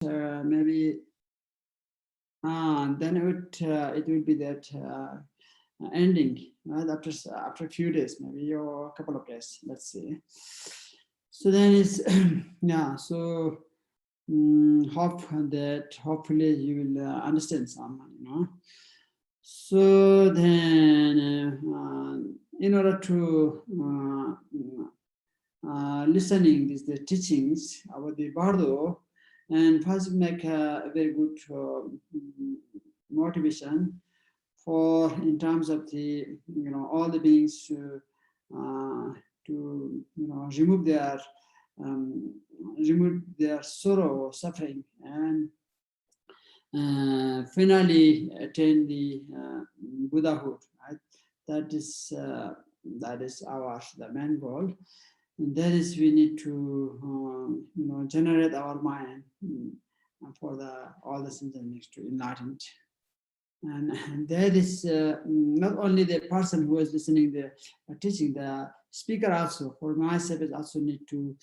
maybe then it will be that ending, right? After a few days, maybe, or a couple of days, let's see. So then it's yeah. So hopefully you will understand some, So then, in order to listening the teachings about the Bardo, and first make a very good motivation for, in terms of the all the beings to remove their sorrow, suffering, and finally attain the Buddhahood. Right? That is the main goal. And that is, we need to generate our mind for all the senses to enlightened. And that is not only the person who is listening the teaching, the speaker also, for myself, is also need to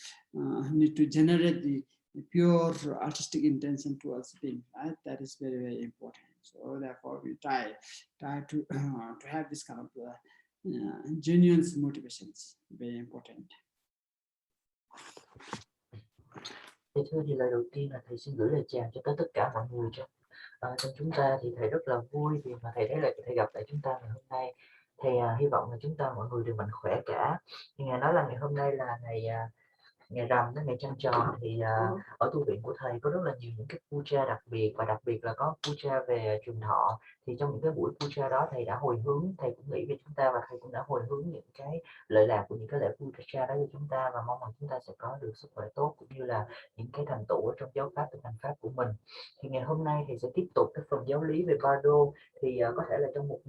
generate the pure artistic intention towards being, right? That is very, very important. So therefore, we try to have this kind of genuine motivations, very important. Thưa, thì lời đầu tiên là thầy xin gửi lời chào cho tất cả mọi người trong chúng ta. Thì thầy rất là vui vì mà thầy thấy là thầy gặp lại chúng ta ngày hôm nay. Thầy hy vọng là chúng ta mọi người đều mạnh khỏe cả. Thì ngài nói là ngày hôm nay là ngày rằm đến ngày trăng tròn, thì ở tu viện của thầy có rất là nhiều những cái puja đặc biệt, và đặc biệt là có puja về trường thọ. Thì trong những cái buổi puja đó, thầy đã hồi hướng, thầy cũng nghĩ về chúng ta, và thầy cũng đã hồi hướng những cái lợi lạc của những cái lễ puja đó cho chúng ta, và mong rằng chúng ta sẽ có được sức khỏe tốt, cũng như là những cái thành tựu ở trong giáo pháp và hành pháp của mình. Thì ngày hôm nay thầy sẽ tiếp tục cái phần giáo lý về Bardo. Thì có thể là trong một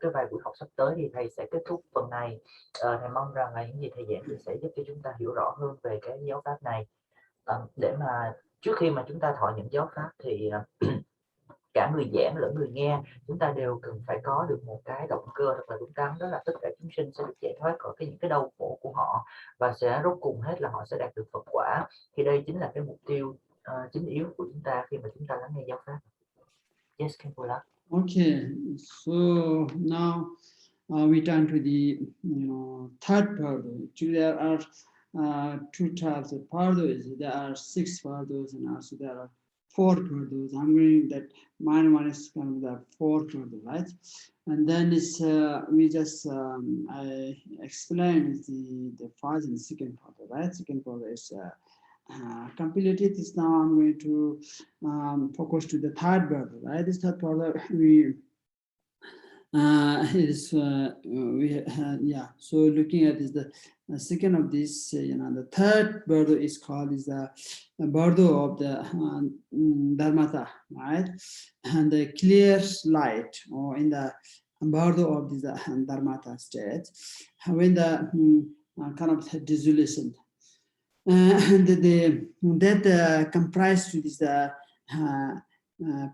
cái vài buổi học sắp tới thì thầy sẽ kết thúc phần này. Thầy mong rằng là những gì thầy giảng thì sẽ giúp cho chúng ta hiểu rõ hơn về cái giáo pháp này. Để mà trước khi mà chúng ta thọ nhận giáo pháp thì cả người giảng lẫn người nghe, chúng ta đều cần phải có được một cái động cơ thật là đúng đắn, đó là tất cả chúng sinh sẽ được giải thoát khỏi những cái đau khổ của họ, và sẽ rốt cùng hết là họ sẽ đạt được Phật quả. Thì đây chính là cái mục tiêu chính yếu của chúng ta khi mà chúng ta lắng nghe giáo pháp. Yes, Khenpo Dhondup. Okay, so now we turn to the third Bardo. Actually, there are two types of Bardos. There are 6 Bardos, and also there are 4 Bardos. I'm going that mine one is kind of the 4th Bardo, right? And then it's we just I explained the first and second Bardo, right? Second Bardo is completed. This now I'm going to focus to the third Bardo, right? This third Bardo so looking at is the second of this, the third Bardo is called is the Bardo of the Dharmata, right? And the clear light, or in the Bardo of this Dharmata state, when the kind of dissolution, and that comprised to this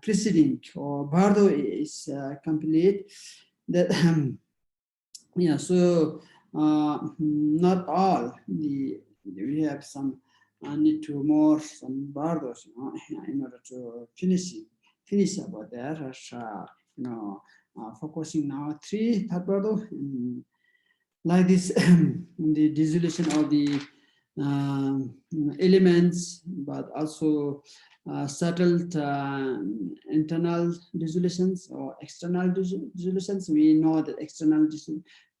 preceding, or Bardo is complete. That so not all we have some need to more some Bardos, in order to finish about that. Focusing now 3 third Bardo, like this, the dissolution of the elements, but also settled internal dissolutions or external dissolutions. We know that external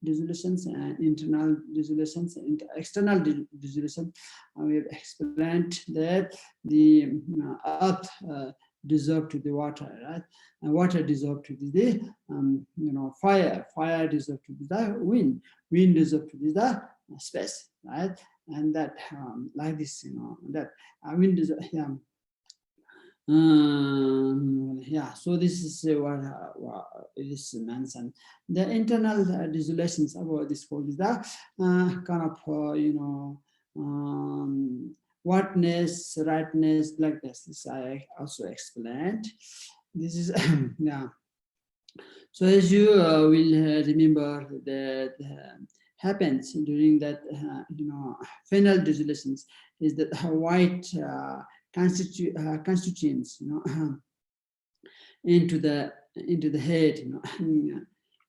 dissolutions and internal dissolutions. External dissolution, we have explained that the earth dissolved to the water, right? And water dissolved to the fire dissolved to the wind dissolved to the space, right? And that like this, that wind is so this is what it is mentioned. The internal dissolutions about this whole is the kind of whatness, rightness, blackness. This I also explained. This is So as you will remember that happens during that final dissolutions is that white constituents, into the head,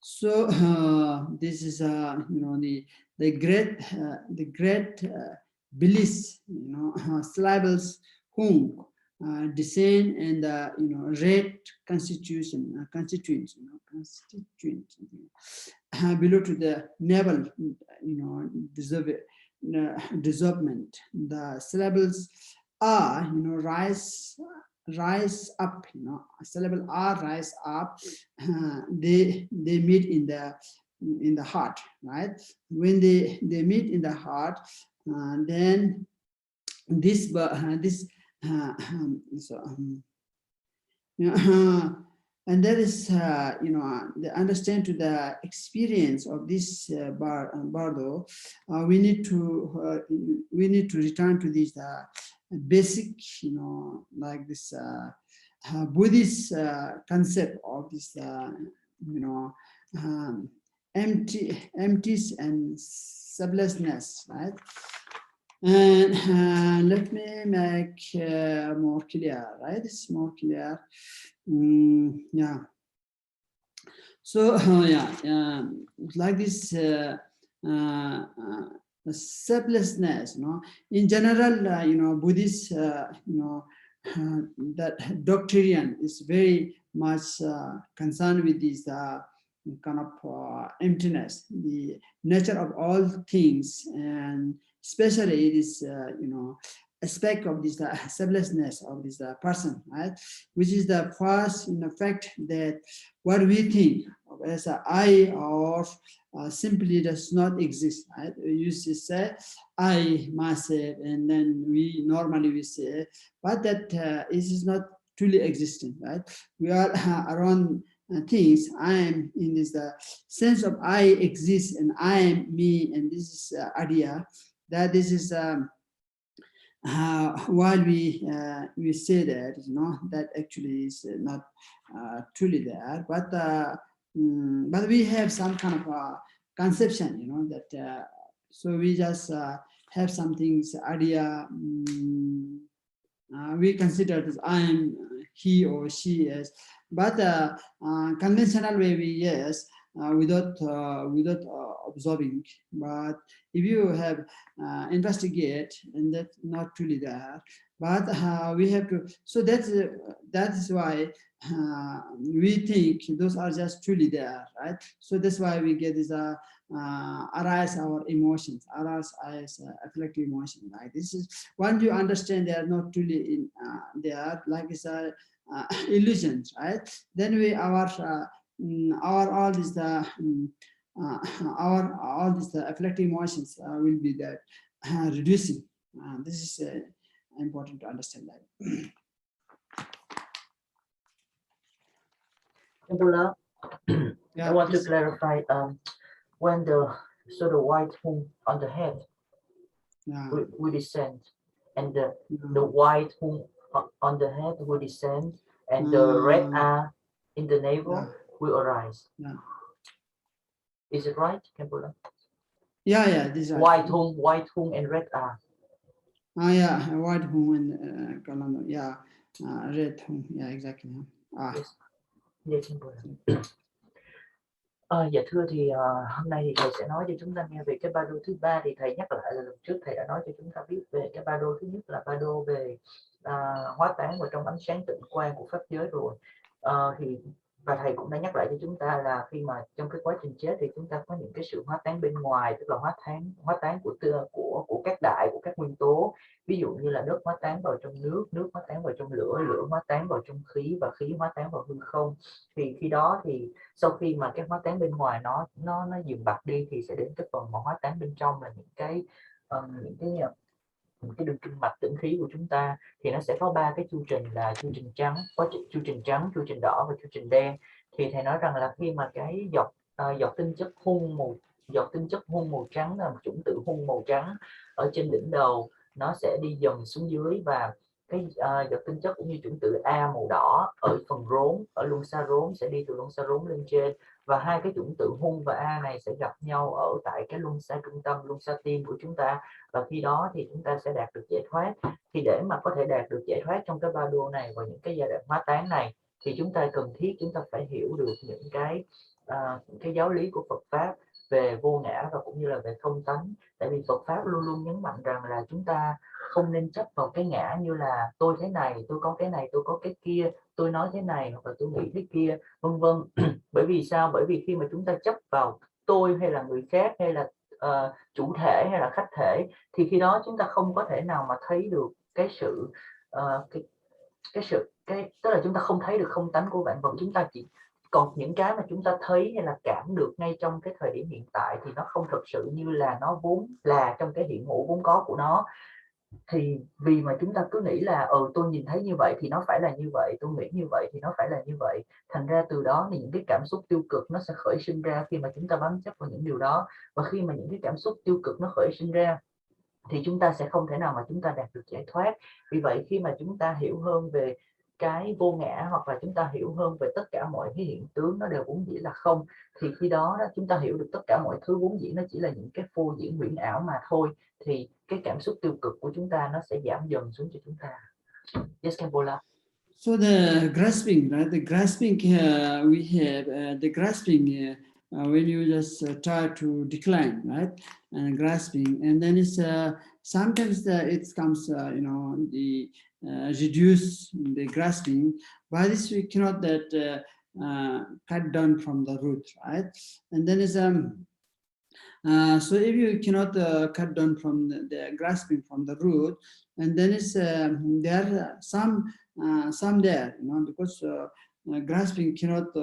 So this is the great bliss, syllables hung descend and red constituents, below to the navel, development. The syllables are, rise up, syllable R rise up. They meet in the heart, right? When they meet in the heart, then this and that is the understand to the experience of this Bardo. We need to return to this basic, like this Buddhist concept of this emptiness and sublessness, right? And let me make more clear, right? It's more clear. Yeah. So like this selflessness, in general, Buddhist, that doctrine is very much concerned with this kind of emptiness, the nature of all things, and especially this, aspect of this selflessness of this person, right? Which is the first, in effect, that what we think of as I or simply does not exist, right? We used to say I, myself, and then we normally say, but that is not truly existing, right? We are around things. I am in this sense of I exist and I am me, and this is idea that this is while we say that, that actually is not truly there, but we have some kind of conception, that so we just have some things idea. We consider this I am he or she as, but conventional way we yes. Without observing, but if you have investigate, and that's not truly there, but we have to. So that is why we think those are just truly there, right? So that's why we get this arise our emotions, arise as affective emotion. Like this is once you understand they are not truly in they are like it's illusions, right? Then we our all these all these affecting emotions will be that reducing. This is important to understand that. Yeah, I want to clarify when the white hung on the head will descend, and the white hung on the head will descend, and the red are in the navel will arise. Yeah. Is it right, Khenpo? Yeah, this is right. White hung and red are. Yeah, white hung and red hung. Yeah, exactly. Yes. Yes, dạ thưa thì hôm nay thì thầy sẽ nói cho chúng ta nghe về cái Bardo thứ ba. Thì thầy nhắc lại là lần trước thầy đã nói cho chúng ta biết về cái Bardo thứ nhất là Bardo về hóa tán vào trong ánh sáng tịnh quang của pháp giới rồi. Và thầy cũng đã nhắc lại cho chúng ta là khi mà trong cái quá trình chết thì chúng ta có những cái sự hóa tán bên ngoài, tức là hóa tán của các đại, của các nguyên tố, ví dụ như là đất hóa tán vào trong nước, nước hóa tán vào trong lửa, lửa hóa tán vào trong khí, và khí hóa tán vào hư không. Thì khi đó thì sau khi mà cái hóa tán bên ngoài nó dừng bặt đi thì sẽ đến cái phần mà hóa tán bên trong là những cái đường kinh mạch tĩnh khí của chúng ta. Thì nó sẽ có ba cái chu trình là chu trình trắng, chu trình trắng, chu trình đỏ và chu trình đen. Thì thầy nói rằng là khi mà cái giọt tinh chất hung màu trắng là chủng tử hung màu trắng ở trên đỉnh đầu, nó sẽ đi dần xuống dưới, và cái vật tinh chất cũng như chủng tử A màu đỏ ở phần rốn, ở luân xa rốn sẽ đi từ luân xa rốn lên trên, và hai cái chủng tử hung và A này sẽ gặp nhau ở tại cái luân xa trung tâm, luân xa tim của chúng ta, và khi đó thì chúng ta sẽ đạt được giải thoát. Thì để mà có thể đạt được giải thoát trong cái Bardo này và những cái giai đoạn hóa tán này thì chúng ta cần thiết chúng ta phải hiểu được những cái giáo lý của Phật pháp về vô ngã và cũng như là về không tánh. Tại vì Phật pháp luôn luôn nhấn mạnh rằng là chúng ta không nên chấp vào cái ngã như là tôi thế này, tôi có cái này, tôi có cái kia, tôi nói thế này hoặc là tôi nghĩ thế kia, vân vân. Bởi vì sao? Bởi vì khi mà chúng ta chấp vào tôi hay là người khác hay là chủ thể hay là khách thể thì khi đó chúng ta không có thể nào mà thấy được cái sự tức là chúng ta không thấy được không tánh của vạn vật. Chúng ta chỉ còn những cái mà chúng ta thấy hay là cảm được ngay trong cái thời điểm hiện tại thì nó không thực sự như là nó vốn là trong cái hiện hữu vốn có của nó. Thì vì mà chúng ta cứ nghĩ là tôi nhìn thấy như vậy thì nó phải là như vậy, tôi nghĩ như vậy thì nó phải là như vậy, thành ra từ đó thì những cái cảm xúc tiêu cực nó sẽ khởi sinh ra khi mà chúng ta bám chấp vào những điều đó. Và khi mà những cái cảm xúc tiêu cực nó khởi sinh ra thì chúng ta sẽ không thể nào mà chúng ta đạt được giải thoát. Vì vậy khi mà chúng ta hiểu hơn về cái vô ngã, hoặc là chúng ta hiểu hơn về tất cả mọi cái hiện tướng nó đều vốn dĩ là không, thì khi đó chúng ta hiểu được tất cả mọi thứ vốn dĩ nó chỉ là những cái phô diễn huyễn ảo mà thôi, thì cái cảm xúc tiêu cực của chúng ta nó sẽ giảm dần xuống cho chúng ta. Yes, Khenpo. So the grasping, right? The grasping we have the grasping when you just try to decline, right? And grasping, and then it's sometimes it comes, the reduce the grasping. By this we cannot that cut down from the root, right? And then is so if you cannot cut down from the grasping from the root, and then it's there are some there, because grasping cannot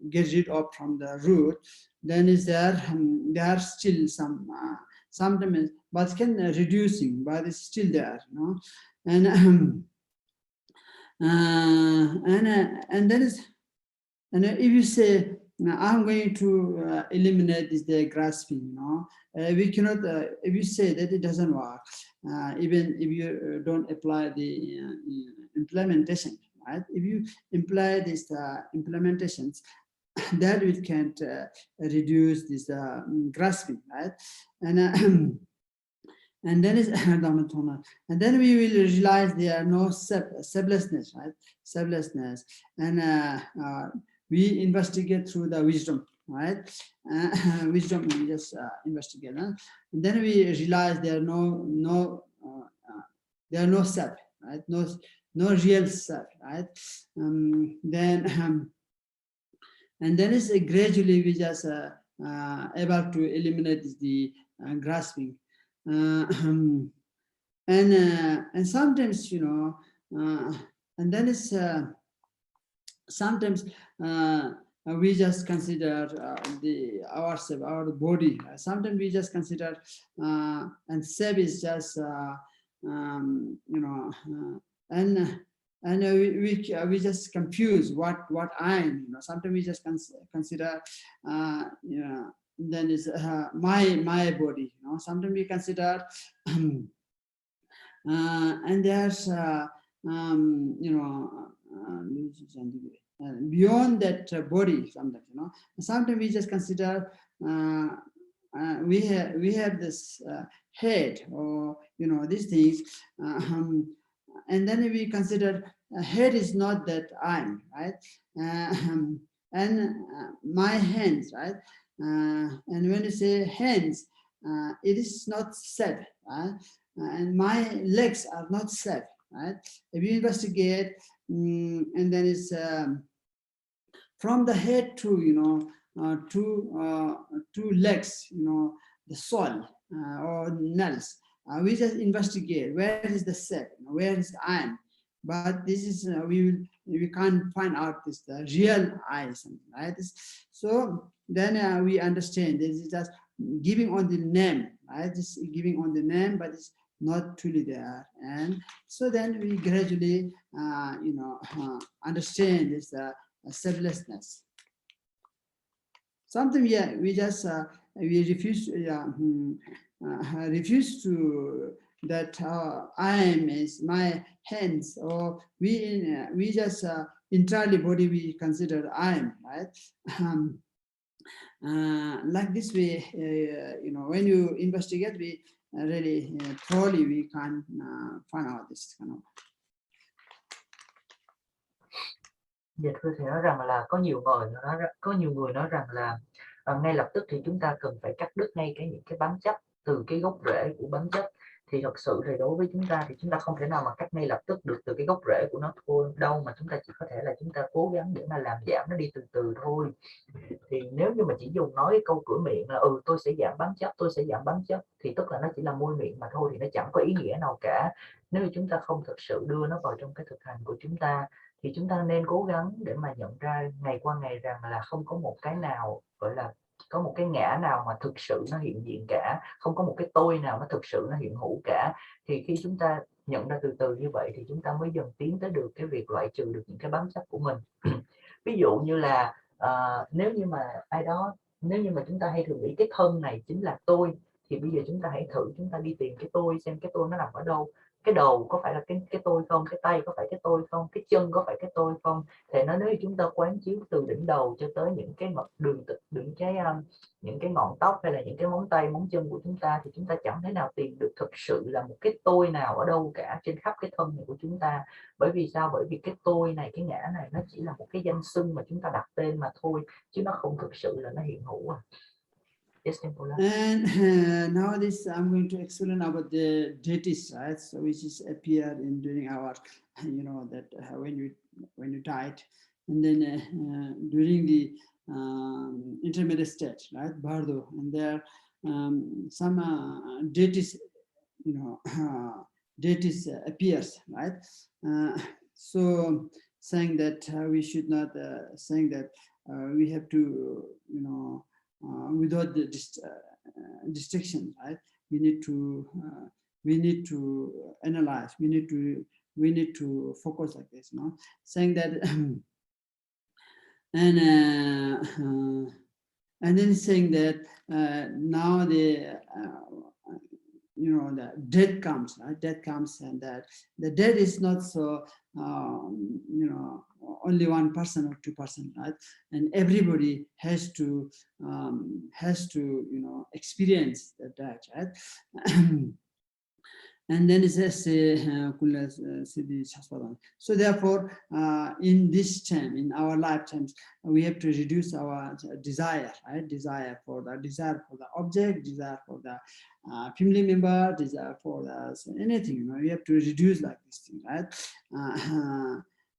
get rid of from the root. Then is there are still some sometimes, but can reducing, but it's still there, and and then is, and if you say, I'm going to eliminate the grasping, we cannot, if you say that it doesn't work, even if you don't apply the implementation, right? If you imply these implementations, that we can't reduce this grasping, right? And and then is and then we will realize there are no selflessness, right? Selflessness, and we investigate through the wisdom, right? Wisdom we just investigate, and then we realize there are there are no self, right? No real self, right? Then and then is gradually we just able to eliminate the grasping, and sometimes, and then it's sometimes we just consider ourselves, our body. Sometimes we just consider and self is just and we just confuse what I am. Sometimes we just consider then is my body. Sometimes we consider and there's beyond that body. Sometimes we just consider we have this head, or these things, and then we consider head is not that I'm, right? And my hands, right? And when you say hands, it is not said, right? And my legs are not said, right? If you investigate, and then it's from the head to two legs, the soul or nails. We just investigate where is the set, where is the I am. But this is we can't find out this the real I, something, right? So then we understand this is just giving on the name, right? Just giving on the name, but it's not truly there. And so then we gradually understand this selflessness. Sometimes we just we refuse to that I am is my hands, or we just entirely body we consider I am, right? Like this way, when you investigate, we really thoroughly we can find out this kind of. Dạ thưa thầy nói rằng là có nhiều người nói rằng là ngay lập tức thì chúng ta cần phải cắt đứt ngay những cái bám chấp từ cái gốc rễ của bám chấp. Thì thật sự thì đối với chúng ta thì chúng ta không thể nào mà cắt ngay lập tức được từ cái gốc rễ của nó thôi đâu, mà chúng ta chỉ có thể là chúng ta cố gắng để mà làm giảm nó đi từ từ thôi. Thì nếu như mà chỉ dùng nói cái câu cửa miệng là tôi sẽ giảm bám chấp, tôi sẽ giảm bám chấp, thì tức là nó chỉ là môi miệng mà thôi, thì nó chẳng có ý nghĩa nào cả. Nếu như chúng ta không thực sự đưa nó vào trong cái thực hành của chúng ta, thì chúng ta nên cố gắng để mà nhận ra ngày qua ngày rằng là không có một cái nào gọi là có một cái ngã nào mà thực sự nó hiện diện cả, không có một cái tôi nào nó thực sự nó hiện hữu cả. Thì khi chúng ta nhận ra từ từ như vậy thì chúng ta mới dần tiến tới được cái việc loại trừ được những cái bám chấp của mình. Ví dụ như là nếu như mà chúng ta hay thường nghĩ cái thân này chính là tôi, thì bây giờ chúng ta hãy thử chúng ta đi tìm cái tôi, xem cái tôi nó nằm ở đâu. Cái đầu có phải là cái tôi không? Cái tay có phải cái tôi không? Cái chân có phải cái tôi không? Thì nếu như chúng ta quán chiếu từ đỉnh đầu cho tới những cái những cái ngọn tóc hay là những cái móng tay móng chân của chúng ta, thì chúng ta chẳng thể nào tìm được thực sự là một cái tôi nào ở đâu cả trên khắp cái thân này của chúng ta. Bởi vì sao? Bởi vì cái tôi này, cái ngã này, nó chỉ là một cái danh xưng mà chúng ta đặt tên mà thôi, chứ nó không thực sự là nó hiện hữu. And now this I'm going to explain about the deities, right? So which is appeared in during our, that when you died, and then during the intermediate state, right? Bardo, and there some deities, deities appears, right? So saying that we should not saying that we have to, without the distinction, right? We need to analyze. We need to focus like this, saying that, and then saying that now the the death comes, right? Death comes, and that the death is not so only one person or 2%, right? And everybody has to experience the death, right? And then it says, so therefore, in this time, in our lifetimes, we have to reduce our desire, right? Desire for the object, desire for the family member, desire for the anything. We have to reduce like this thing, right?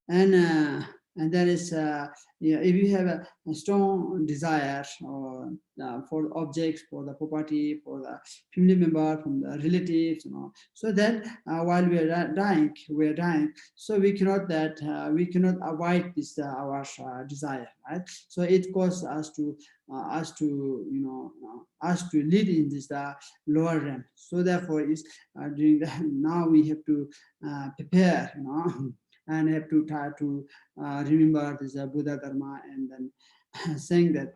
And that is, if you have a strong desire or for objects, for the property, for the family member, from the relatives, so then while we are dying, so we cannot avoid this our desire, right? So it causes us to lead in this lower realm. So therefore, is during now we have to prepare, and have to try to remember this Buddha Dharma, and then saying that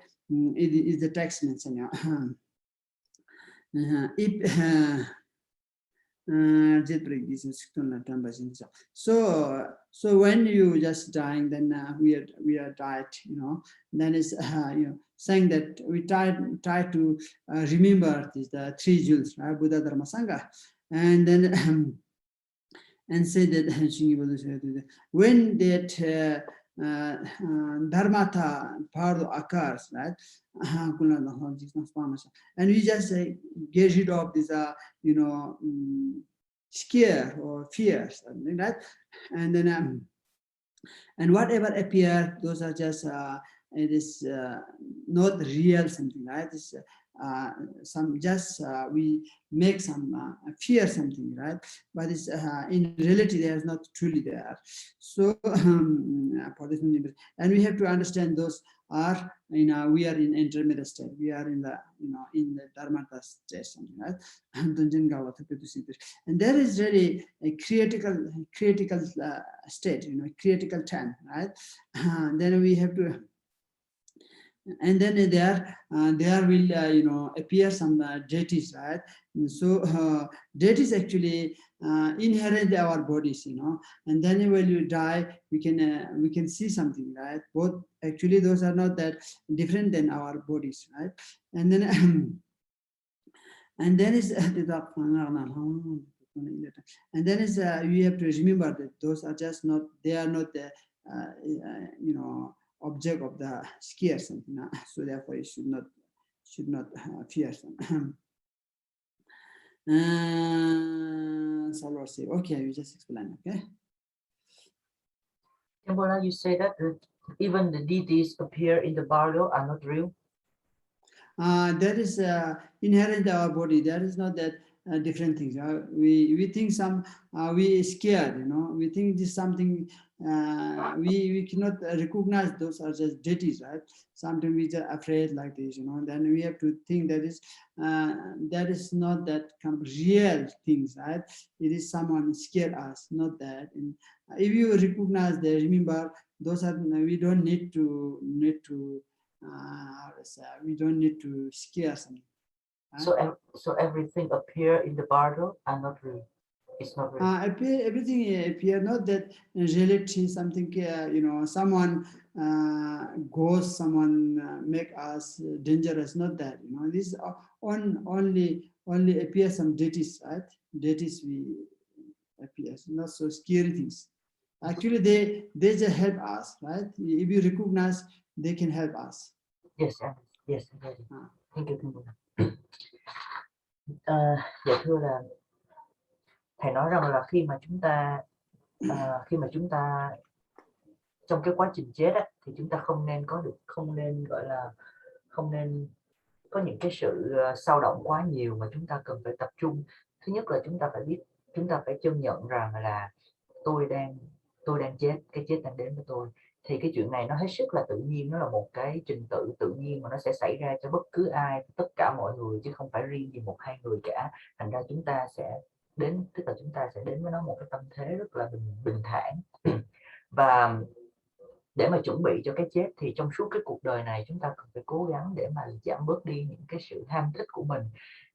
it is the text mentioned. So when you just dying, then we are died, then is saying that we try to remember the three jewels, right? Buddha Dharma Sangha, and then and say that when that dharmata part occurs, right? And we just get rid of this, scare or fears, right? And then and whatever appear, those are just it is not real something, right? It's, some just we make some fear something, right? But it's in reality there is not truly there. So for this, and we have to understand those are we are in intermediate state. We are in the in the dharmata state, something, right? And there is really a critical state, critical time, right? Then we have to And then there will appear some deities, right? And so deities actually inherent our bodies, and then when you die we can see something, right? Both actually those are not that different than our bodies, right? And then and then is and then is you have to remember that those are just not, they are not the object of the scare something. So therefore you should not fear them. Salwar say, okay, you just explain, okay? Khenpo, you say that even the deities appear in the Bardo are not real. That is inherent in our body. That is not that different things. We think some we scared, we think this something we cannot recognize those are just deities, right? Sometimes we are afraid like this, then we have to think that is not that kind of real things, right? It is someone scared us, not that. And if you recognize that, remember those are, we don't need to we don't need to scare something. Right? So everything appear in the Bardo are not real. It's not real. Everything appear, not that reality something. Someone goes, someone make us dangerous. Not that. This only appear some deities, right? Deities we appear, not so scary things. Actually, they just help us, right? If you recognize, they can help us. Yes, yes. Thank you. Dạ thưa là thầy nói rằng là khi mà chúng ta trong cái quá trình chết á, thì chúng ta không nên có những cái sự sao động quá nhiều, mà chúng ta cần phải tập trung. Thứ nhất là chúng ta phải chân nhận rằng là tôi đang chết, cái chết đang đến với tôi. Thì cái chuyện này nó hết sức là tự nhiên, nó là một cái trình tự tự nhiên mà nó sẽ xảy ra cho bất cứ ai, tất cả mọi người, chứ không phải riêng gì một hai người cả. Thành ra chúng ta sẽ đến với nó một cái tâm thế rất là bình thản. Và để mà chuẩn bị cho cái chết thì trong suốt cái cuộc đời này chúng ta cần phải cố gắng để mà giảm bớt đi những cái sự ham thích của mình,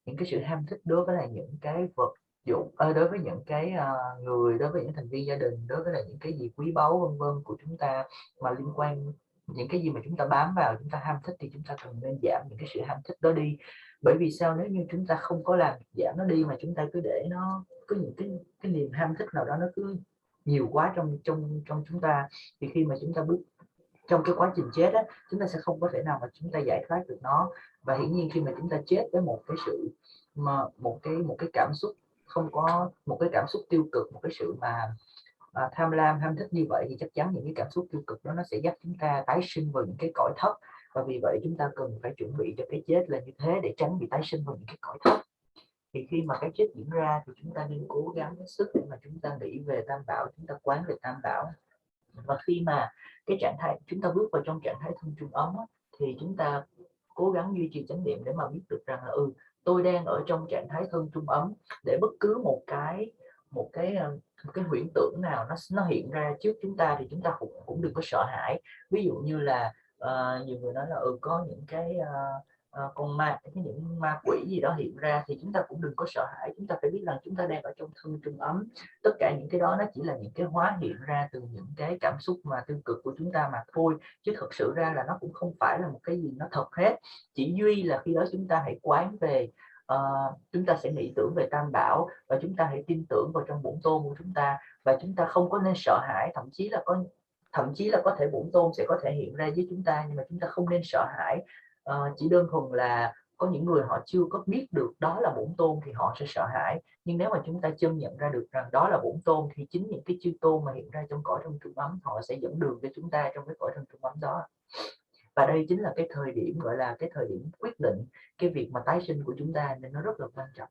những cái sự ham thích đối với là những cái vật dụng, đối với những cái người, đối với những thành viên gia đình, đối với là những cái gì quý báu vân vân của chúng ta, mà liên quan những cái gì mà chúng ta bám vào, chúng ta ham thích, thì chúng ta cần nên giảm những cái sự ham thích đó đi. Bởi vì sao? Nếu như chúng ta không có làm giảm nó đi, mà chúng ta cứ để nó có những cái niềm ham thích nào đó nó cứ nhiều quá trong chúng ta, thì khi mà chúng ta bước trong cái quá trình chết á, chúng ta sẽ không có thể nào mà chúng ta giải thoát được nó. Và hiển nhiên khi mà chúng ta chết với một cái cảm xúc không có, một cái cảm xúc tiêu cực, một cái sự mà tham lam ham thích như vậy, thì chắc chắn những cái cảm xúc tiêu cực đó nó sẽ dắt chúng ta tái sinh vào những cái cõi thấp. Và vì vậy chúng ta cần phải chuẩn bị cho cái chết là như thế, để tránh bị tái sinh vào những cái cõi thấp. Thì khi mà cái chết diễn ra thì chúng ta nên cố gắng hết sức để mà chúng ta nghĩ về Tam Bảo, chúng ta quán về Tam Bảo. Và khi mà cái trạng thái chúng ta bước vào trong trạng thái thân trung ấm á, thì chúng ta cố gắng duy trì chánh niệm để mà biết được rằng là tôi đang ở trong trạng thái thân trung ấm, để bất cứ một cái huyễn tưởng nào nó hiện ra trước chúng ta thì chúng ta cũng đừng có sợ hãi. Ví dụ như là nhiều người nói là có những cái con ma, những ma quỷ gì đó hiện ra, thì chúng ta cũng đừng có sợ hãi. Chúng ta phải biết rằng chúng ta đang ở trong thân trung ấm. Tất cả những cái đó nó chỉ là những cái hóa hiện ra từ những cái cảm xúc mà tiêu cực của chúng ta mà thôi, chứ thật sự ra là nó cũng không phải là một cái gì nó thật hết. Chỉ duy là khi đó chúng ta hãy quán về chúng ta sẽ nghĩ tưởng về Tam Bảo, và chúng ta hãy tin tưởng vào trong bổn tôn của chúng ta, và chúng ta không có nên sợ hãi. Thậm chí là có thể bổn tôn sẽ có thể hiện ra với chúng ta, nhưng mà chúng ta không nên sợ hãi. Chỉ đơn thuần là có những người họ chưa có biết được đó là bổn tôn thì họ sẽ sợ hãi. Nhưng nếu mà chúng ta chân nhận ra được rằng đó là bổn tôn, thì chính những cái chư tôn mà hiện ra trong cõi thân trung ấm, họ sẽ dẫn đường cho chúng ta trong cái cõi thân trung ấm đó. Và đây chính là cái thời điểm gọi là cái thời điểm quyết định cái việc mà tái sinh của chúng ta, nên nó rất là quan trọng.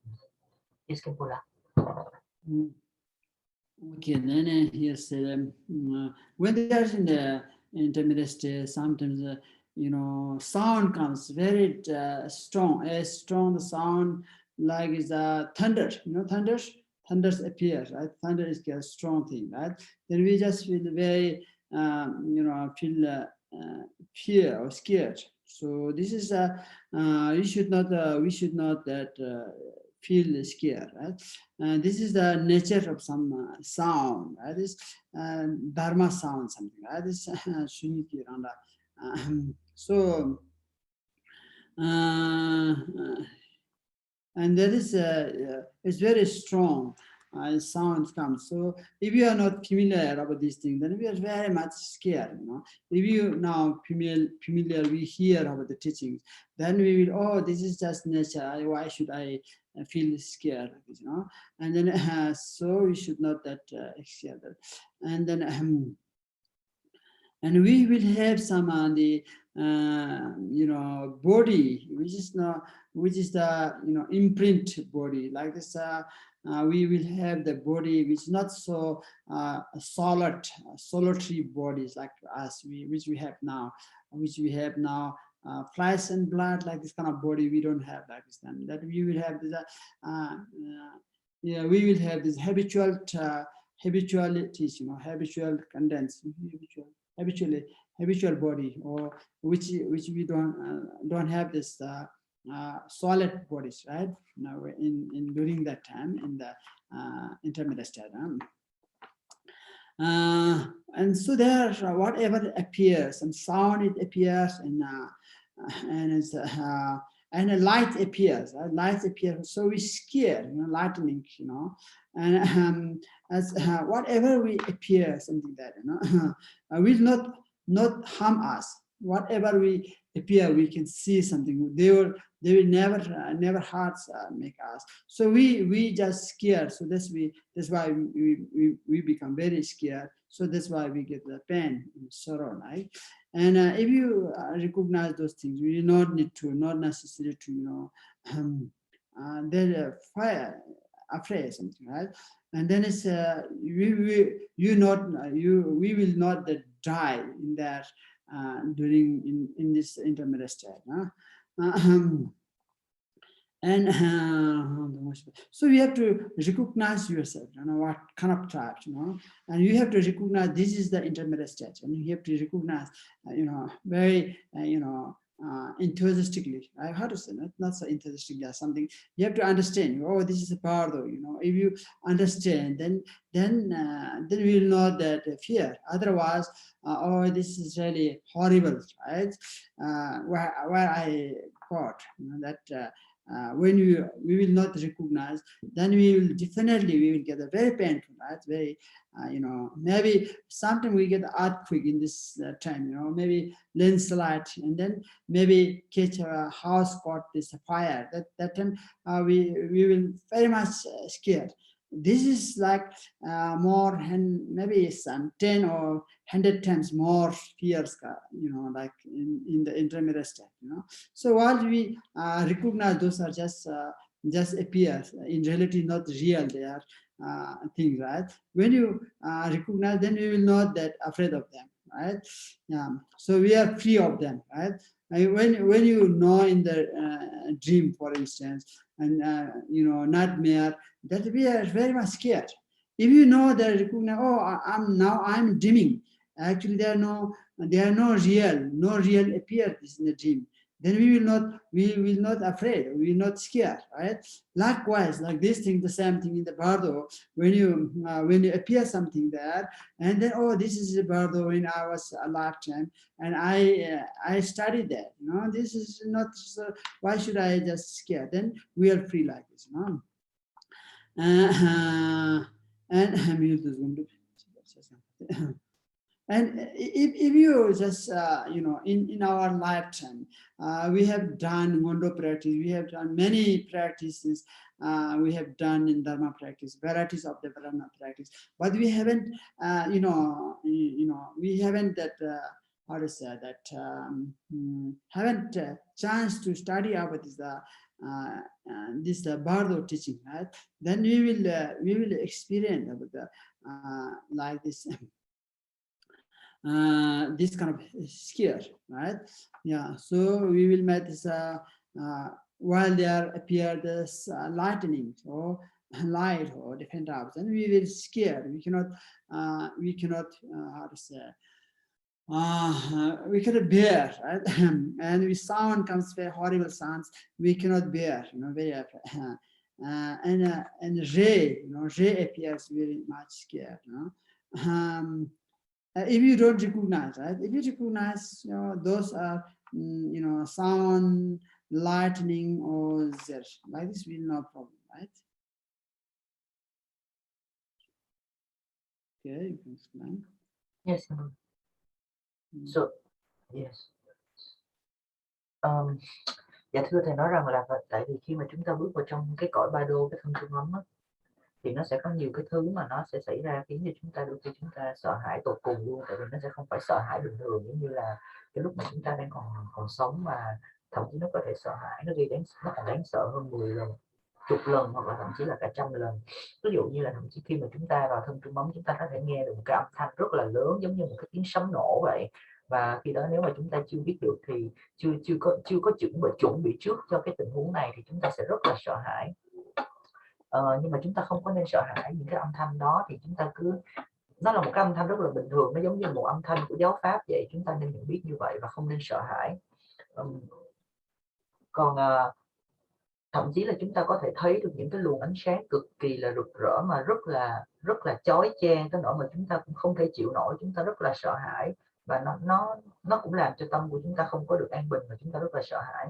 Okay, then yes, when there's in the intermediate stage, sometimes sound comes very strong, as strong the sound like is thunder. Thunders appears, right? Thunder is a strong thing, right? Then we just feel very feel fear or scared, So this is we should not feel scared, right? This is the nature of some sound, right? This dharma sound, something, right? This suniti randa. So and that is it's very strong. Sounds come. So if you are not familiar about these things, then we are very much scared. If you now familiar, we hear about the teachings, then we will, oh, this is just nature. Why should I feel scared? And then so we should not that scared. And then and we will have some the body, which is the imprint body like this. We will have the body which is not so solitary bodies like us, which we have now, flesh and blood, like this kind of body we don't have like this. Then that we will have this. We will have this habitualities, habitual contents, habitual body, or which we don't have this solid bodies, right? Now in during that time in the intermediate state. And so there, whatever appears, and sound it appears, and it's and a light appears. Light appears, so we scared, lightning, and as whatever we appear, something that will not harm us. Whatever we appear, we can see something. They will never hurt make us. So we just scared. So that's why we become very scared. So that's why we get the pain and sorrow, right? And if you recognize those things, we not necessary to then fire afraid something, right? And then it's we will not die in that during in this intermediate state. And so you have to recognize yourself, what kind of type, and you have to recognize this is the intermediate stage, and you have to recognize, very, enthusiastically. How to say that? Not so enthusiastically, something you have to understand. Oh, this is a Bardo. If you understand, then we will not that fear. Otherwise, oh, this is really horrible, right? Where I got that. When we will not recognize, then we will get a very painful, right? Very, maybe sometimes we get earthquake in this time, maybe landslide, and then maybe catch a house caught this fire. That time we will very much scared. This is like more, and maybe some 10 or 100 times more fears, like in the intermediate state, So while we recognize those are just appears, in reality not real, they are things, right? When you recognize, then you will not that afraid of them, right? So we are free of them, right? When you know in the dream, for instance, and nightmare, that we are very much scared. If you know that recognize, oh, I'm dreaming. Actually, there are no real appears in the dream. Then we will not afraid. We will not scared, right? Likewise, like this thing, the same thing in the Bardo. When you appear something there, and then, oh, this is the Bardo when I was a lifetime, and I studied that. This is not. So why should I just scare? Then we are free like this, and and if you just in our lifetime, we have done Mondo practice, we have done many practices, we have done in Dharma practice, varieties of development practice, but we haven't we haven't that how to say that haven't chance to study about this Bardo teaching, right? Then we will experience about the like this this kind of scare, right? Yeah, so we will make this while there appear this lightning or light or different types, and we will scare. We cannot how to say we cannot bear, right? And we sound comes very horrible sounds we cannot bear, very and Ray, Ray appears very much scared. If you don't recognize, right? If you recognize, those are sound, lightning, or zero, like this will no problem, right? Okay, you can explain. Yes. So, yes. Dạ thưa thầy, nói rằng là tại vì khi mà chúng ta bước vào trong cái cõi Bardo, cái thân trung ấm á, thì nó sẽ có nhiều cái thứ mà nó sẽ xảy ra khiến cho chúng ta đôi khi chúng ta sợ hãi tột cùng luôn, tại vì nó sẽ không phải sợ hãi bình thường giống như là cái lúc mà chúng ta đang còn sống, mà thậm chí nó có thể sợ hãi, nó còn đáng sợ hơn 10 lần, 10 lần, hoặc là thậm chí là cả 100 lần. Ví dụ như là thậm chí khi mà chúng ta vào thân trung ấm, chúng ta có thể nghe được một cái âm thanh rất là lớn giống như một cái tiếng sấm nổ vậy, và khi đó nếu mà chúng ta chưa biết được thì chưa có chuẩn bị trước cho cái tình huống này thì chúng ta sẽ rất là sợ hãi. Nhưng mà chúng ta không có nên sợ hãi những cái âm thanh đó, thì chúng ta nó là một cái âm thanh rất là bình thường, nó giống như một âm thanh của giáo pháp vậy, chúng ta nên nhận biết như vậy và không nên sợ hãi. Còn thậm chí là chúng ta có thể thấy được những cái luồng ánh sáng cực kỳ là rực rỡ mà rất là chói chang tới nỗi mà chúng ta cũng không thể chịu nổi, chúng ta rất là sợ hãi, và nó cũng làm cho tâm của chúng ta không có được an bình và chúng ta rất là sợ hãi.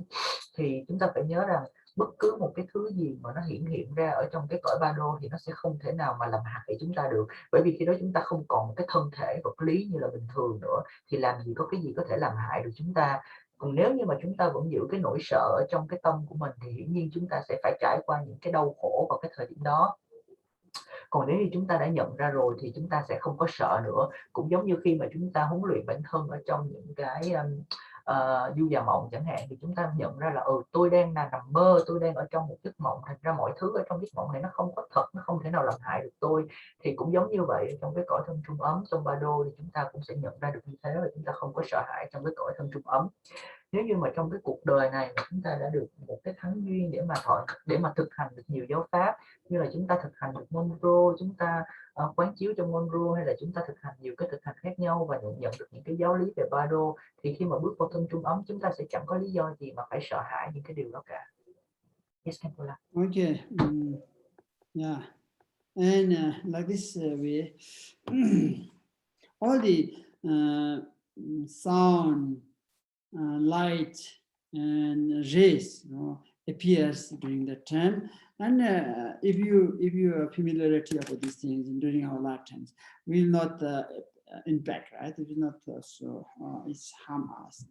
Thì chúng ta phải nhớ rằng bất cứ một cái thứ gì mà nó hiện ra ở trong cái cõi Bardo thì nó sẽ không thể nào mà làm hại chúng ta được, bởi vì khi đó chúng ta không còn một cái thân thể vật lý như là bình thường nữa, thì làm gì có cái gì có thể làm hại được chúng ta. Còn nếu như mà chúng ta vẫn giữ cái nỗi sợ ở trong cái tâm của mình thì hiển nhiên chúng ta sẽ phải trải qua những cái đau khổ vào cái thời điểm đó. Còn nếu như chúng ta đã nhận ra rồi thì chúng ta sẽ không có sợ nữa. Cũng giống như khi mà chúng ta huấn luyện bản thân ở trong những cái du và mộng chẳng hạn, thì chúng ta nhận ra là tôi đang nằm mơ, tôi đang ở trong một giấc mộng, thành ra mọi thứ ở trong giấc mộng này nó không có thật, nó không thể nào làm hại được tôi. Thì cũng giống như vậy, trong cái cõi thân trung ấm, trong Bardo, thì chúng ta cũng sẽ nhận ra được như thế, và chúng ta không có sợ hãi trong cái cõi thân trung ấm. Nếu như mà trong cái cuộc đời này mà chúng ta đã được một cái thắng duyên để mà thực hành được nhiều giáo pháp, như là chúng ta thực hành được Monro, chúng ta quán chiếu trong Monro, hay là chúng ta thực hành nhiều cái thực hành khác nhau và nhận được những cái giáo lý về Bardo, thì khi mà bước vào thân trung ấm chúng ta sẽ chẳng có lý do gì mà phải sợ hãi những cái điều đó cả. Yes, okay. Yeah, and like this way, all the sound, light, and rays, appears during that time. And if you have familiarity of these things during our lifetimes, will not impact, right? It will not it's harm us.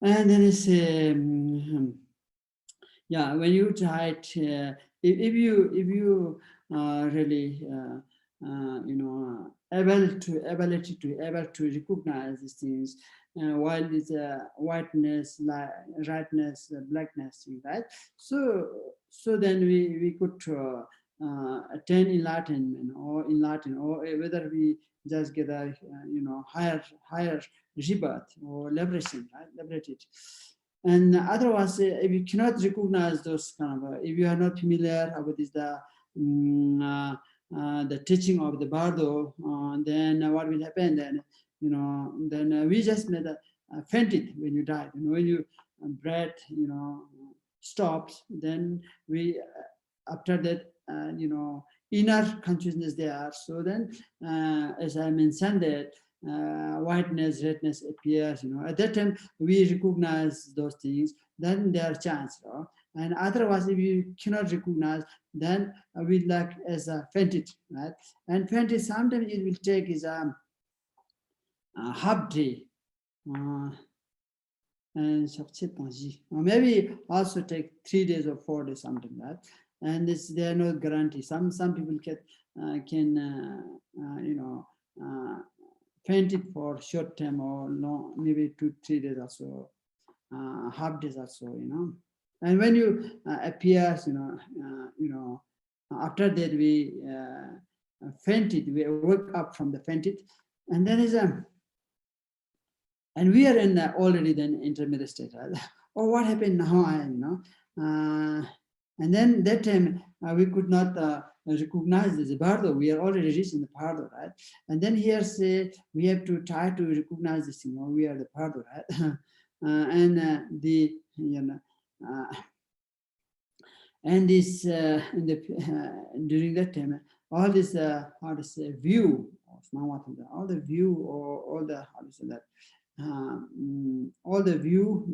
And then it's yeah, when you try to, if you really ability to recognize these things, while it's whiteness, rightness, blackness, right? So then we could attain enlightenment or enlighten, or whether we just get a higher rebirth or liberation, right? Liberated. And otherwise, if you cannot recognize those kind of, if you are not familiar with this, the teaching of the Bardo, then what will happen? Then then we just made fainted when you died. When you breath, stops, then we after that, inner consciousness there. So then, as I mentioned that. Whiteness, redness appears, at that time we recognize those things, then there are chance, and otherwise if you cannot recognize, then we like as a fainted, right? And fainted sometimes it will take is a half day, and maybe also take 3 days or 4 days, something like that. And there are no guarantee. Some people can fainted for short time or long, maybe 2-3 days or so, half days or so, And when you appears, after that we fainted, we woke up from the fainted, and then is and we are in already then intermediate state, right? Oh, what happened now? And then that time we could not recognize the Bardo. We are already reaching the Bardo, right? And then here say we have to try to recognize this, we are the Bardo, right? And this during that time, all this how to say view of all the view or all the how to say that all the view,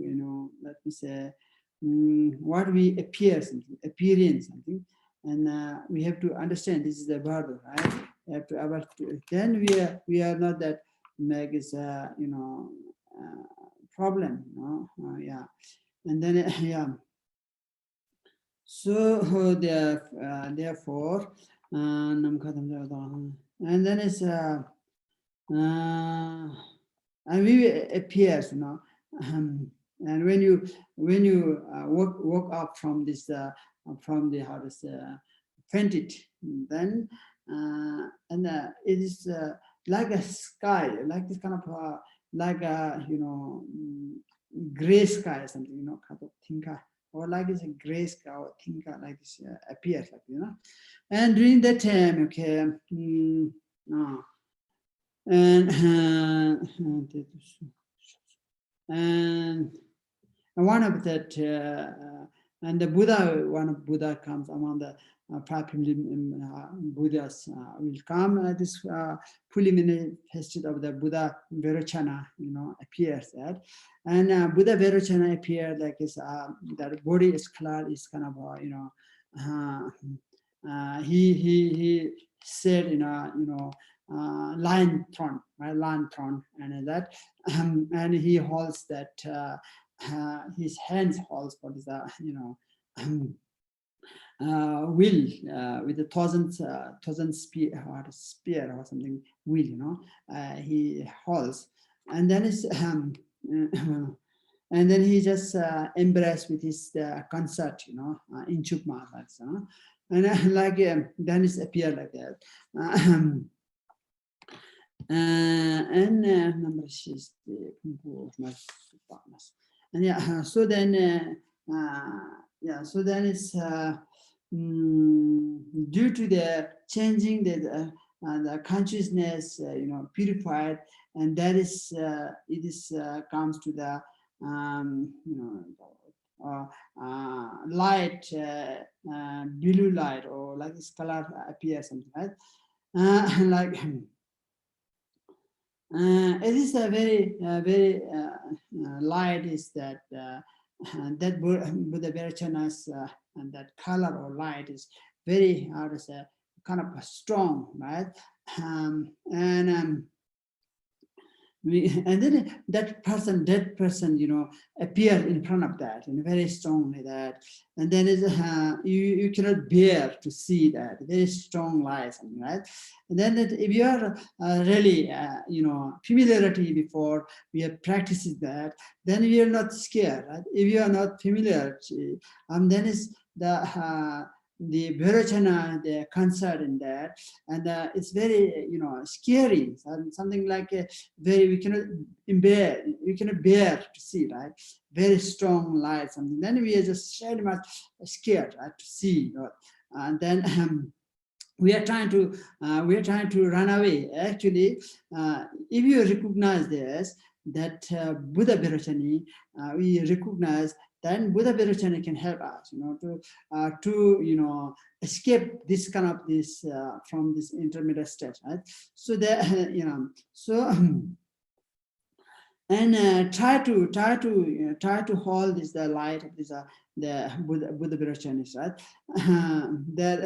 let me say what we appear something, appearance something, and we have to understand this is the Bardo, right? We have to able to, then we are not that make is problem, yeah, and then yeah. So therefore, and then it's and we appears, and when you walk up from this from the how to say fainted, then and it is like a sky, like this kind of like a gray sky or something, kind of thinker, or like it's a gray sky or thinker like this appears like and during that time, okay, and one of that and the Buddha, one of Buddha comes among the five Buddhas will come at this fully manifested of the Buddha Vairocana, appears that, and Buddha Vairocana appeared like his that body is clear, is kind of he said lion throne, right? Lion throne, and that and he holds that his hands holds what is will with a thousand spear or something will he holds, and then is and then he just embraced with his concert in Chukma, and like then it's appeared like that. And number is and yeah, so then yeah, so then it's due to the changing the consciousness, purified, and that is it is comes to the light, blue light, or like this color appears something, right? Like it is a very light is that that Buddha Vairocana's and that color or light is very how to say kind of strong, right? And then that person, appeared in front of that, and very strongly that, and then you cannot bear to see that very strong light, right? And then if you are really familiarity before we have practiced that, then we are not scared, right? If you are not familiar, then is the Vairocana, the concert in that, and it's very scary, something like very we cannot bear to see, right? Very strong light, something. Then we are just very much scared, right, to see, and then we are trying to run away. Actually, if you recognize this, that Buddha Vairocana, we recognize, then Buddha Vairocana can help us, to escape this kind of this from this intermediate state, right? So that and try to hold this the light of this the Buddha Vairocana, right? That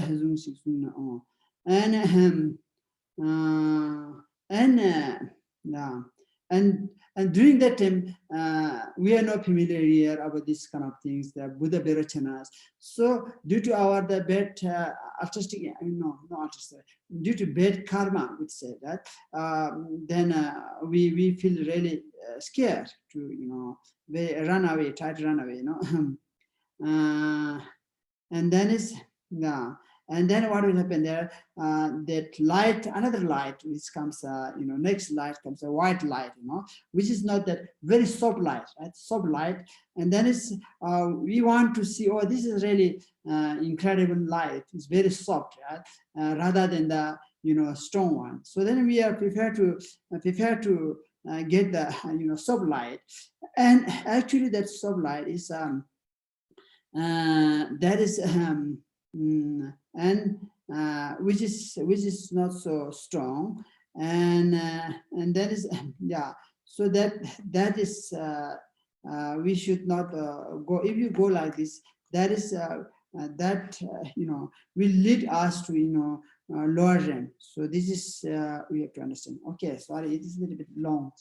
and during that time, we are not familiar about this kind of things, the Buddha Vairochanas. So due to our the bad artistic, not artistic, due to bad karma, we'd say that, then we feel really scared to run away, try to run away, and then it's And then what will happen there? That light, another light, which comes, next light comes a white light, which is not that very soft light, right? Soft light, and then we want to see, oh, this is really incredible light. It's very soft, right? Rather than the strong one. So then we are prepared to get the soft light, and actually that soft light is which is not so strong, and that is so that is we should not go. If you go like this, that is will lead us to lower REM. So this is we have to understand. Okay, sorry, it is a little bit long.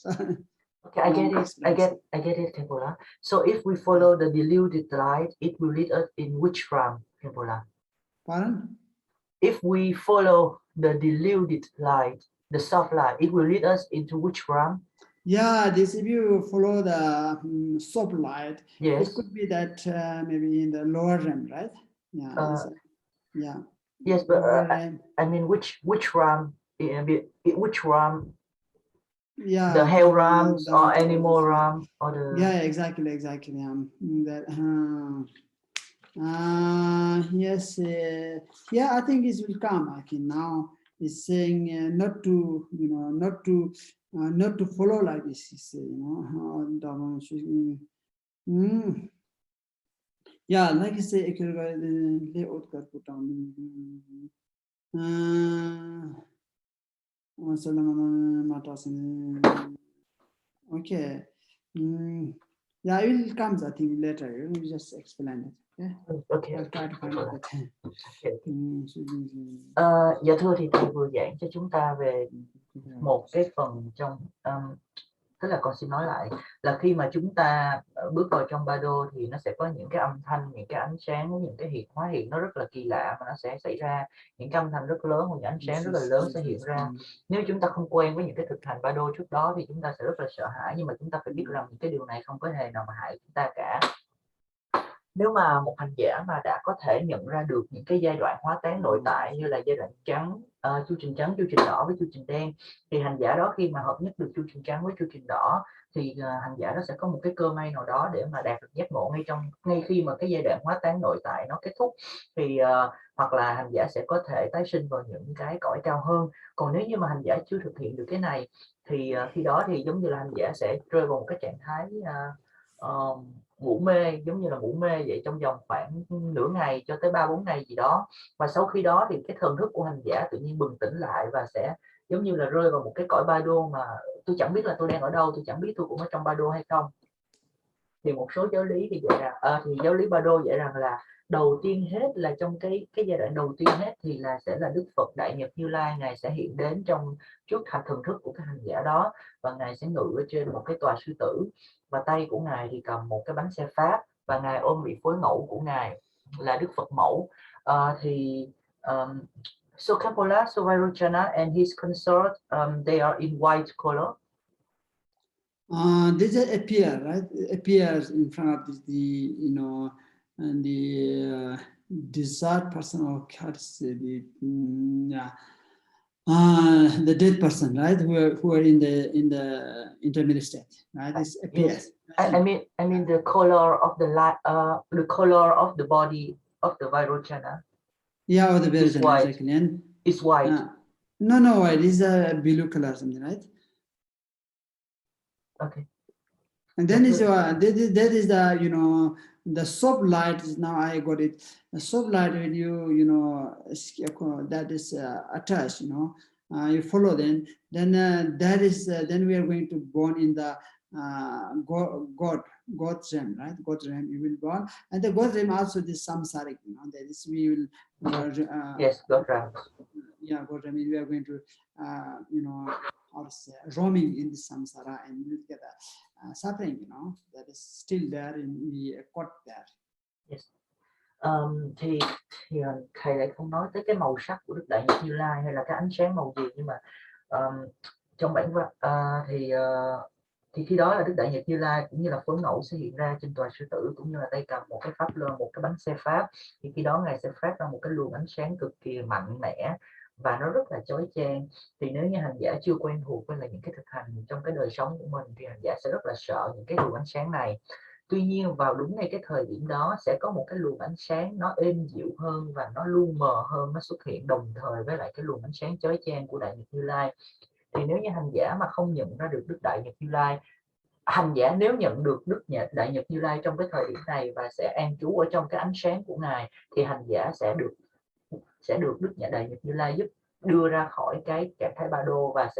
Okay, I get it, Khenpo. So if we follow the diluted light, it will lead us in which realm, Khenpo? Pardon? If we follow the diluted light, the soft light, it will lead us into which realm? Yeah, this, if you follow the soft light, yes, it could be that maybe in the lower REM, right? Yeah. Yeah. Yes, but I mean, which realm? Which realm? Yeah, the hell realms or animal realm or the. Yeah, exactly. Yes. Yeah, I think it will come. I can now. It's saying not to follow like this. Yeah, like I say, okay. Yeah, it will come, I think, later. Let me just explain it. Okay. I'll try to find out that. Dạ thưa, thì thầy vừa giảng cho chúng ta về một cái phần trong tức là con xin nói lại là khi mà chúng ta bước vào trong Bardo thì nó sẽ có những cái âm thanh, những cái ánh sáng, những cái hóa hiện nó rất là kỳ lạ, mà nó sẽ xảy ra những cái âm thanh rất lớn hoặc những ánh sáng rất là lớn sẽ hiện ra. Nếu chúng ta không quen với những cái thực hành Bardo trước đó thì chúng ta sẽ rất là sợ hãi, nhưng mà chúng ta phải biết rằng những cái điều này không có hề nào mà hại chúng ta cả. Nếu mà một hành giả mà đã có thể nhận ra được những cái giai đoạn hóa tán nội tại như là giai đoạn trắng, chu trình trắng, chu trình đỏ với chu trình đen, thì hành giả đó khi mà hợp nhất được chu trình trắng với chu trình đỏ thì hành giả đó sẽ có một cái cơ may nào đó để mà đạt được giác ngộ ngay khi mà cái giai đoạn hóa tán nội tại nó kết thúc, thì hoặc là hành giả sẽ có thể tái sinh vào những cái cõi cao hơn. Còn nếu như mà hành giả chưa thực hiện được cái này thì khi đó thì giống như là hành giả sẽ rơi vào một cái trạng thái ngủ mê, giống như là ngủ mê vậy, trong vòng khoảng nửa ngày cho tới 3-4 ngày gì đó. Và sau khi đó thì cái thần thức của hành giả tự nhiên bừng tỉnh lại và sẽ giống như là rơi vào một cái cõi Bardo mà tôi chẳng biết là tôi đang ở đâu, tôi chẳng biết tôi cũng ở trong Bardo hay không. Thì một số giáo lý thì dạy rằng thì giáo lý Bardo dạy rằng là đầu tiên hết là trong cái giai đoạn đầu tiên hết thì sẽ là Đức Phật Đại Nhật Như Lai, ngài sẽ hiện đến trong trước thành thần thức của cái hành giả đó, và ngài sẽ ngự ở trên một cái tòa sư tử, và tay của ngài thì cầm một cái bánh xe pháp, và ngài ôm vị phối ngẫu của ngài là Đức Phật mẫu. So Khenpo, so Vairochana and his consort, they are in white color. They just appear, right? Appears in front of the and the desired person, or the dead person, right? Who are in the intermediate state, right? This appears. Yes. I mean the color of the light, the color of the body of the Vairochana. Yeah, or the Vairochana, exactly. It's white. No, white. It's a blue color, something, right? Okay. And then that is the the soft light is, now I got it. The soft light, when that is attached, you follow then that is then we are going to born in the God's realm, right? God's realm you will born, and the God's realm also this samsaric, that is we will yes, God's realm. Yeah, God's realm. We are going to roaming in the samsara, and you will get a suffering, that is still there, and we caught there. Yes. Thì thầy lại không nói tới cái màu sắc của Đức Đại Nhật Như Lai hay là cái ánh sáng màu gì, nhưng mà trong bản thì thì khi đó là Đức Đại Nhật Như Lai cũng như là Phấn Ngẫu sẽ hiện ra trên tòa sư tử, cũng như là tay cầm một cái pháp lơ, một cái bánh xe pháp. Thì khi đó Ngài sẽ phát ra một cái luồng ánh sáng cực kỳ mạnh mẽ và nó rất là chói chang. Thì nếu như hành giả chưa quen thuộc với là những cái thực hành trong cái đời sống của mình thì hành giả sẽ rất là sợ những cái luồng ánh sáng này. Tuy nhiên vào đúng ngay cái thời điểm đó sẽ có một cái luồng ánh sáng nó êm dịu hơn và nó lu mờ hơn, nó xuất hiện đồng thời với lại cái luồng ánh sáng chói chang của Đại Nhật Như Lai. Thì nếu như hành giả mà không nhận ra được Đức Đại Nhật Như Lai, hành giả nếu nhận được Đức Đại Nhật Như Lai trong cái thời điểm này và sẽ an trú ở trong cái ánh sáng của Ngài, thì hành giả sẽ được Đức Đại Nhật Như Lai giúp đưa ra khỏi cái trạng thái Bardo và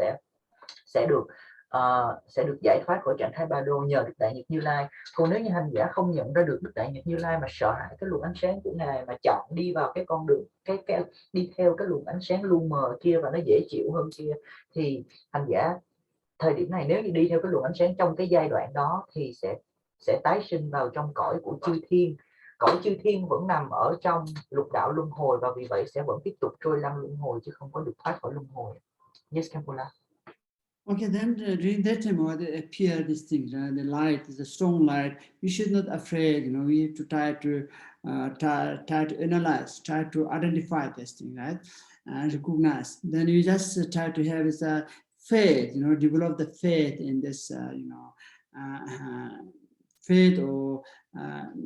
sẽ được giải thoát khỏi trạng thái Bardo nhờ Đức Đại Nhật Như Lai. Còn nếu như hành giả không nhận ra được Đức Đại Nhật Như Lai mà sợ hãi cái luồng ánh sáng của Ngài, mà chọn đi vào cái con đường đi theo cái luồng ánh sáng lu mờ kia và nó dễ chịu hơn kia, thì hành giả thời điểm này nếu như đi theo cái luồng ánh sáng trong cái giai đoạn đó thì sẽ tái sinh vào trong cõi của chư thiên. Cõi chư thiên vẫn nằm ở trong lục đạo luân hồi và vì vậy sẽ vẫn tiếp tục trôi lăn luân hồi chứ không có được thoát khỏi luân hồi. Yes, Khenpo. Okay, then during that time when they appear these things, the light, the strong light, you should not afraid. You know, we have to try to analyze, try to identify this thing, right, and recognize. Then you just try to have this faith. You know, develop the faith in this. Faith, or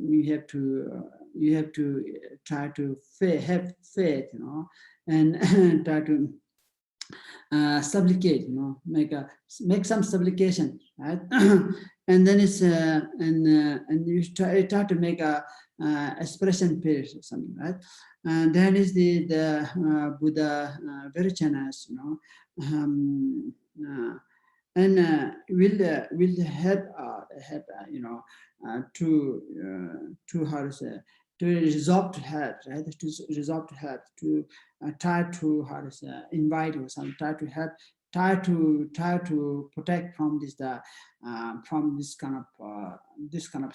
you have to try to have faith. You know, and try to supplicate, you know, make some supplication, right? And then it's and you try to make a expression page or something, right? And then is the Buddha Virachanas, you know, and will help you know, to how to say, to resolve to help, right? To resolve to help, to try to how to say, invite or something, try to help, try to protect from this from this kind of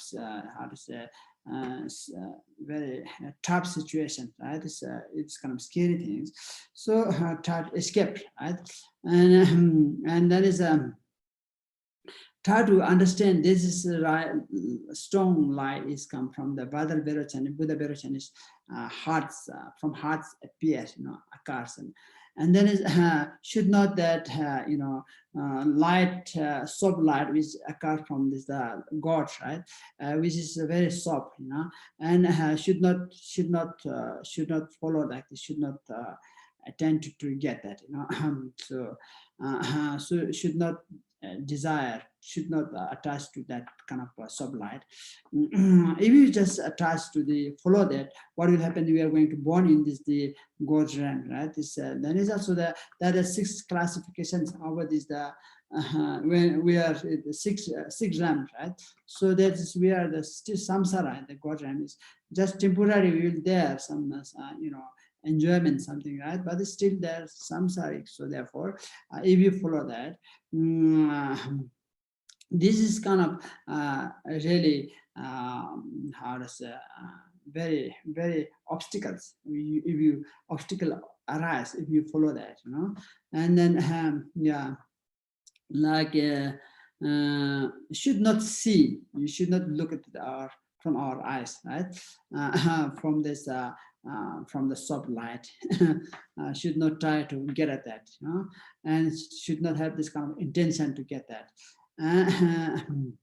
how to say, very tough situation, right? It's kind of scary things. So try to escape, right? And that is try to understand this is right. Strong light is come from the Buddha Virachan. Buddha Virachan is hearts, from hearts appears, you know, occurs, and then is should not that you know, light, soft light which occurs from this God, right, which is very soft, you know, and should not follow that. It should not attempt to get that, you know. So should not desire, should not attach to that kind of sublight. If you just attach to the follow that, what will happen? We are going to born in this the God's realm, right? This then is also that are 6 classifications over this when we are the six realms, right? So that is we are the still samsara. The God realm is just temporary. We will there some you know, enjoyment, something, right? But it's still there samsaric. So therefore, if you follow that, this is kind of really how to say, very obstacles. If you obstacle arise, if you follow that, you know, and then yeah, like should not see. You should not look at from our eyes, right? From this. From the soft light, should not try to get at that, you know, and should not have this kind of intention to get that. And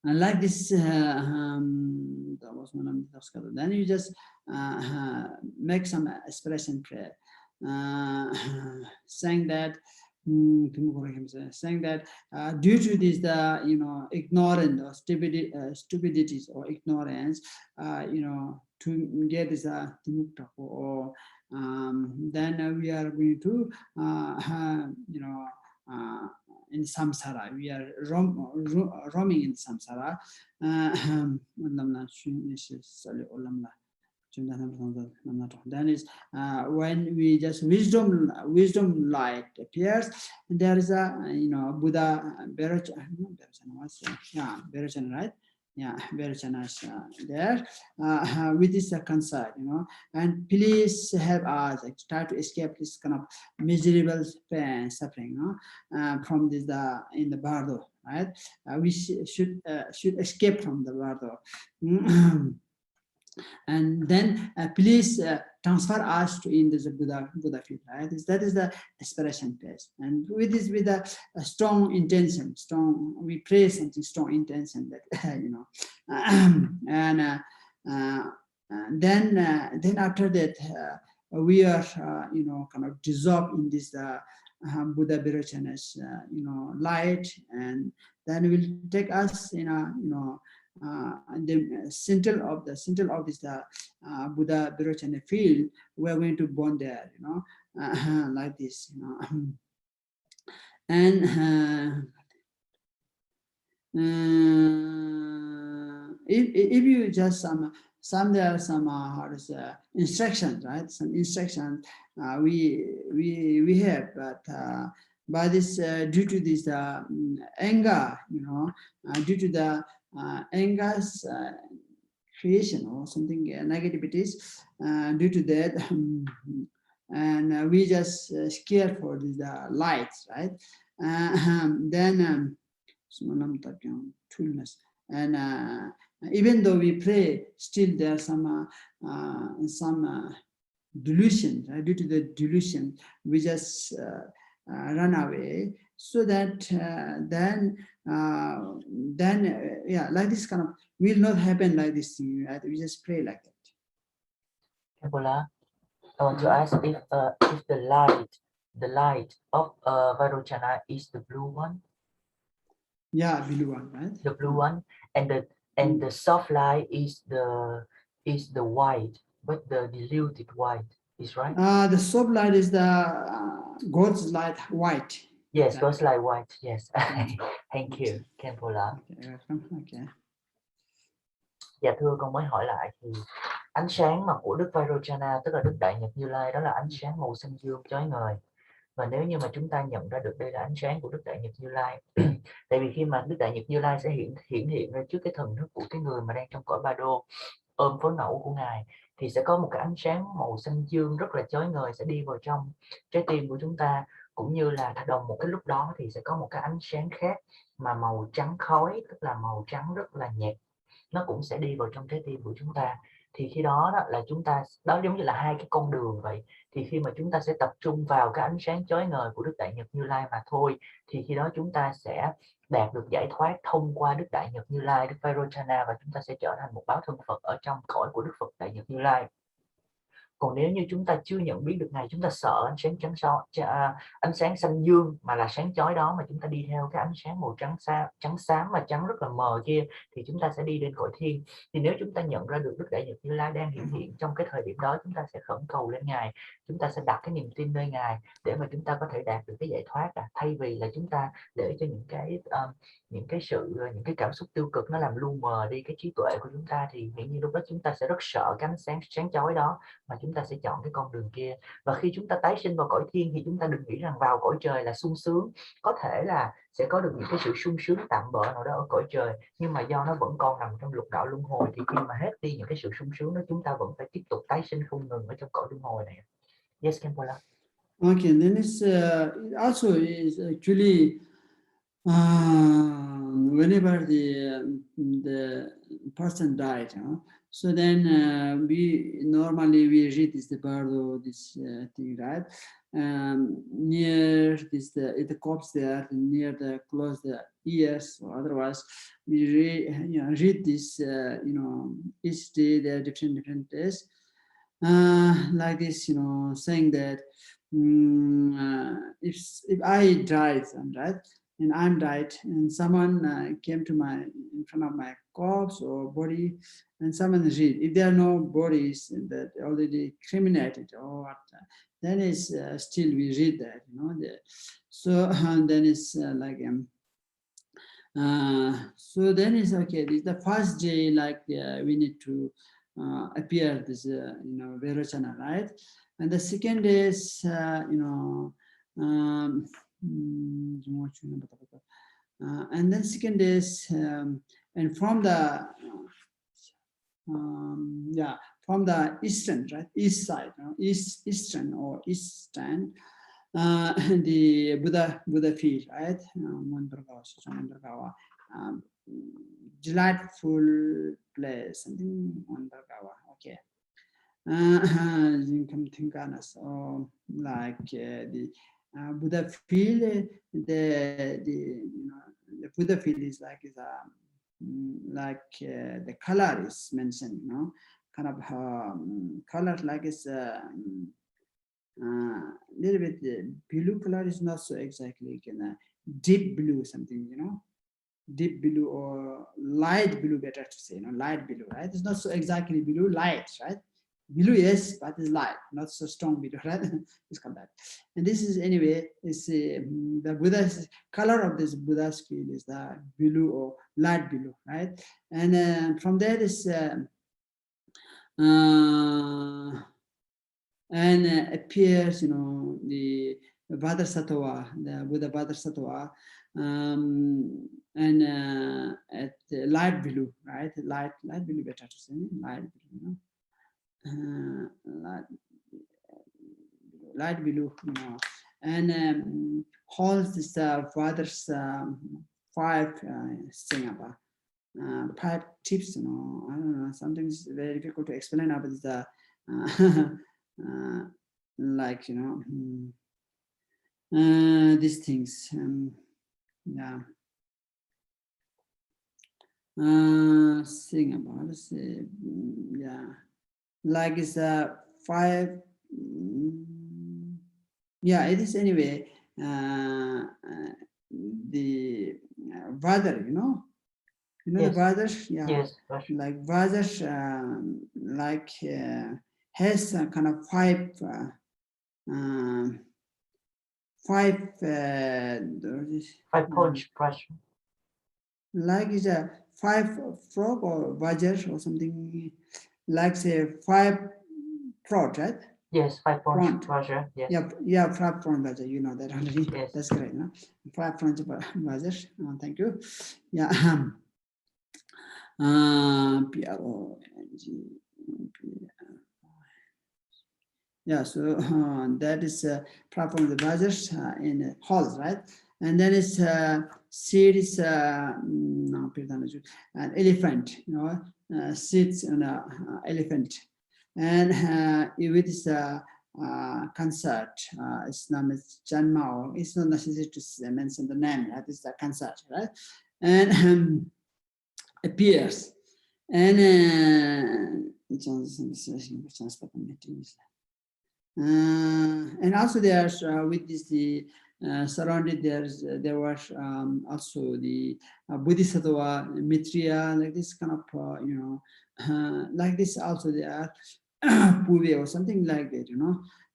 like this, that was one of the. Then you just make some expression prayer, saying that. Saying that due to this you know, ignorance or stupidities or ignorance, you know, to get this or then we are going to you know, in samsara, we are roaming in samsara. Then is when we just wisdom light appears, there is a, you know, Buddha Berachan, right? yeah, Verochanas there with this concern, and please help us try to escape this kind of miserable pain, suffering, from this in the Bardo, right? We should escape from the Bardo. And then please transfer us to in this Buddha field, right? That is the aspiration phase. And with this, with a strong intention, we pray something strong intention that and then after that we are kind of dissolved in this Buddha Virochana's light, and then will take us in a the center of this Buddha Virochana field. We are going to born there, like this, and if you just there are some how to say instructions, right? Some instructions we have, but by this due to this anger, due to the anger's creation or something negativities, due to that, and we just scared for the lights, right? Then and even though we pray, still there are some delusion, right? Due to the delusion, we just run away. So that then like this kind of will not happen like this thing, right? We just pray like that. Khenpo, I want to ask if the light of Vairochana is the blue one. Yeah, blue one, right? The blue one, and the soft light is the white, but the diluted white is right. The soft light is the God's light white. Yes, God's light white. Yes. Thank you, Khenpo. Okay. Dạ thưa, con mới hỏi lại thì ánh sáng mà của Đức Vairochana, tức là Đức Đại Nhật Như Lai, đó là ánh sáng màu xanh dương chói ngời. Và nếu như mà chúng ta nhận ra được đây là ánh sáng của Đức Đại Nhật Như Lai, tại vì khi mà Đức Đại Nhật Như Lai sẽ hiện ra trước cái thần thức của cái người mà đang trong cõi Bardo ôm phối ngẫu của Ngài, thì sẽ có một cái ánh sáng màu xanh dương rất là chói ngời sẽ đi vào trong trái tim của chúng ta, cũng như là đồng một cái lúc đó thì sẽ có một cái ánh sáng khác mà màu trắng khói, tức là màu trắng rất là nhạt, nó cũng sẽ đi vào trong trái tim của chúng ta. Thì khi đó là chúng ta, đó giống như là hai cái con đường vậy, thì khi mà chúng ta sẽ tập trung vào cái ánh sáng chói ngời của Đức Đại Nhật Như Lai mà thôi, thì khi đó chúng ta sẽ đạt được giải thoát thông qua Đức Đại Nhật Như Lai, Đức Vairochana, và chúng ta sẽ trở thành một báo thân Phật ở trong cõi của Đức Phật Đại Nhật Như Lai. Còn nếu như chúng ta chưa nhận biết được Ngài, chúng ta sợ ánh sáng xanh dương mà là sáng chói đó, mà chúng ta đi theo cái ánh sáng màu trắng xám mà trắng rất là mờ kia, thì chúng ta sẽ đi đến cõi thiên. Thì nếu chúng ta nhận ra được Đức Đại Nhật Như Lai đang hiện trong cái thời điểm đó, chúng ta sẽ khẩn cầu lên Ngài, chúng ta sẽ đặt cái niềm tin nơi Ngài để mà chúng ta có thể đạt được cái giải thoát, thay vì là chúng ta để cho những cái cảm xúc tiêu cực nó làm lu mờ đi cái trí tuệ của chúng ta, thì hiện như lúc đó chúng ta sẽ rất sợ cái ánh sáng chói đó, mà chúng ta sẽ chọn cái con đường kia. Và khi chúng ta tái sinh vào cõi thiên thì chúng ta đừng nghĩ rằng vào cõi trời là sung sướng, có thể là sẽ có được những cái sự sung sướng tạm bợ nào đó ở cõi trời, nhưng mà do nó vẫn còn nằm trong lục đạo luân hồi, thì khi mà hết đi những cái sự sung sướng đó, chúng ta vẫn phải tiếp tục tái sinh không ngừng ở trong cõi luân hồi này. Yes, Khenpo. Okay, then it also is actually whenever the person died, so then we normally read this the Bardo, this thing, right? Near this the corpse there, near the close the ears, or otherwise we read this each day there are different days, like this, saying that if I died, right, and I'm died, and someone came to in front of my corpse or body, and someone read, if there are no bodies that already cremated or what, then it's still we read that, so then it's like so then it's okay. This the first day, like we need to appear this Virochana, right? And the second is And then second is, and from the from the eastern, right, east side, eastern or eastern, the Buddha field, right, delightful place, something Mandargawa, okay. So like the Buddha field, the Buddha field is like the color is mentioned, kind of color like it's little bit blue color is not so exactly deep blue something, deep blue or light blue, better to say, light blue, right? It's not so exactly blue, light, right? Blue, yes, but it's light, not so strong blue, right? It's called that. And this is anyway, is the Buddha's color of this Buddha's field is the blue or light blue, right? And from there is appears, the Bodhisattva, the Buddha Bodhisattva, and at light blue, right? Light blue, better to say, light blue, light blue, and holds this father's 5 Singapore. 5 tips, I don't know, sometimes it's very difficult to explain about the like, these things, yeah. Singapore, yeah, like it's 5, yeah, it is anyway, the Vadar, Yes. the Vadar, yeah, Yes, like Vadar, like has a kind of 5 punch brush. Like is a 5 frog or Vajar or something, like say 5 prod, right? Yes, 5 punch brush, yes. Yeah, 5 prod Vajar, you know that already. Yes. That's correct, 5 prod Vajar, thank you. Yeah. Yeah, so that is platform the Vajas in halls, right? And then it's seeds, an elephant, sits on an elephant, and with this concert, its name is Janma. It's not necessary to mention the name. That is the concert, right? And appears, and also there's with this the surrounded there was also the Bodhisattva Maitreya, like this kind of like this also there are Puve or something like that,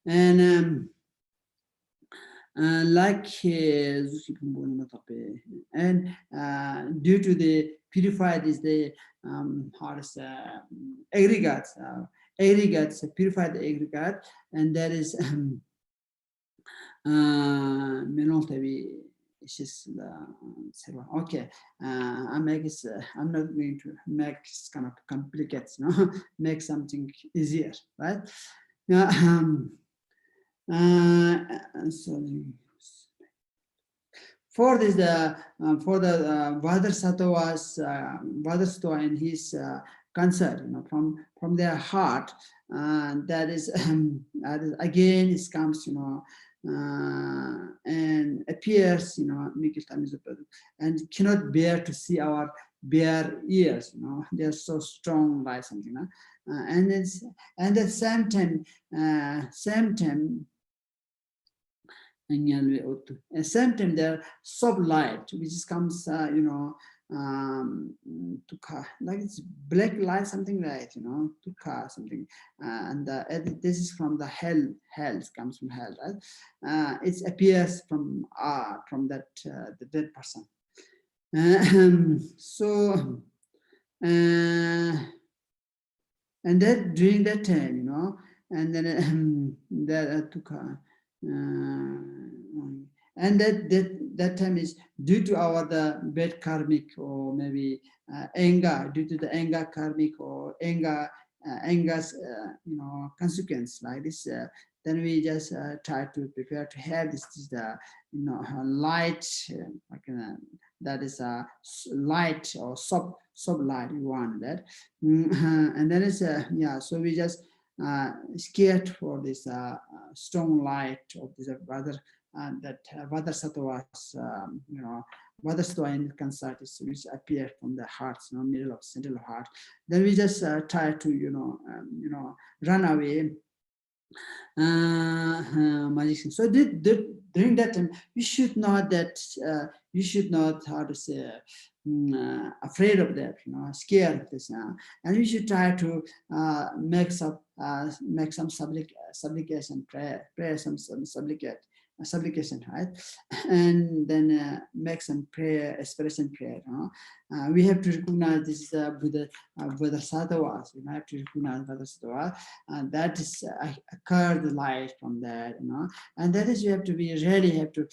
and like and due to the purified is the how to say aggregates purified aggregate, and there is okay, I'm not going to make kind of complicated, make something easier, right? So for this, for the Bodhisattva and his concert, from their heart, that is again it comes, and appears, and cannot bear to see our bare ears, they are so strong by something, and at the same time, same time there soft light which comes, like it's black light, something like, tukha something, and this is from the hell comes from hell, right? It appears from that the dead person. So and that during that time, and then that tukha. And that that time is due to our the bad karmic or maybe anger, due to the anger karmic or anger's consequence like this. Then we just try to prepare to have this light, that is a light or soft light. We want that, and then it's so we just scared for this strong light of this Vada, that Vada Sattva's Vada Sattva in concert is which appear from the heart, middle of central heart. Then we just try to run away. Magician. So during that time, you should not how to say afraid of that, scared of this, and you should try to make some supplication, pray some supplication, right? And then make some prayer, aspiration prayer. We have to recognize this is Buddha Sattva. We have to recognize Buddha Sattva, and that is occurred light from that, and that is we really have to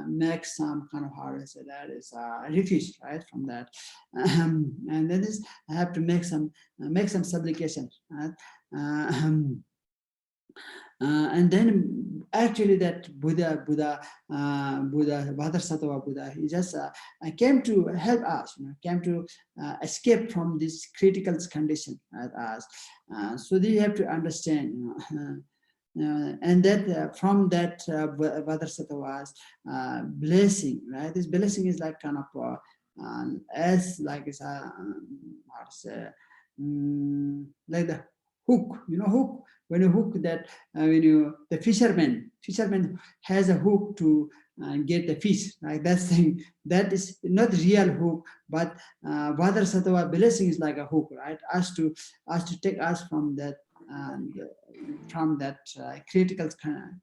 make some kind of, how to say, that is refuge, right, from that, and that is I have to make some supplication, right? And then actually that Buddha, Vadasattva Buddha, he just came to help us, came to escape from this critical condition at us. So they have to understand, and that from that Vadasattva's blessing, right? This blessing is like kind of as like it's how to say, like the hook, hook. When you hook that, the fisherman has a hook to get the fish, like that thing. That is not real hook, but Vadasattva blessing is like a hook, right? Us to take us from that critical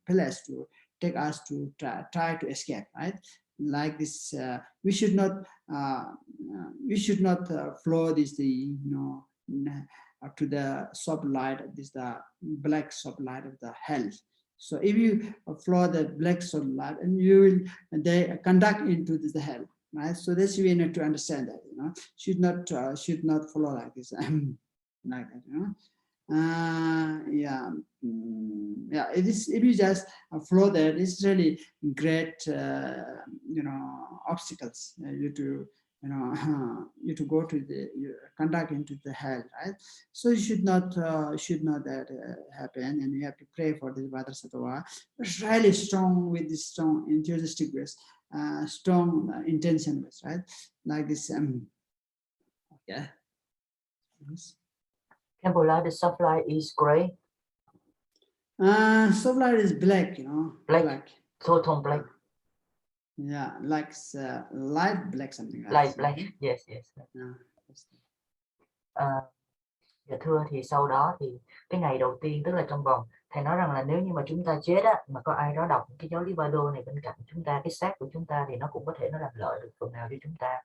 place, to take us to try to escape, right? Like this, we should not flow this to the soft light of this, the black soft light of the hell. So if you flow the black soft light, and you will they conduct into the hell, right? So this we need to understand that, should not follow like this, like that, it is, if you just flow there, it's really great, obstacles you to go to conduct into the hell, right? So you should not that happen, and you have to pray for the Vadasattva. It's really strong, with this strong enthusiastic ways, strong intention ways, right? Like this. Okay. Yes. Khenpo, the soft light is gray. Soft light is black, Black. Total black. Yeah, like light black, something like light black. Yes. Dạ thưa, thì sau đó thì cái ngày đầu tiên, tức là trong vòng, thầy nói rằng là nếu như mà chúng ta chết á, mà có ai đó đọc cái giáo lý Bardo này bên cạnh chúng ta, cái xác của chúng ta, thì nó cũng có thể nó làm lợi được phần nào cho chúng ta.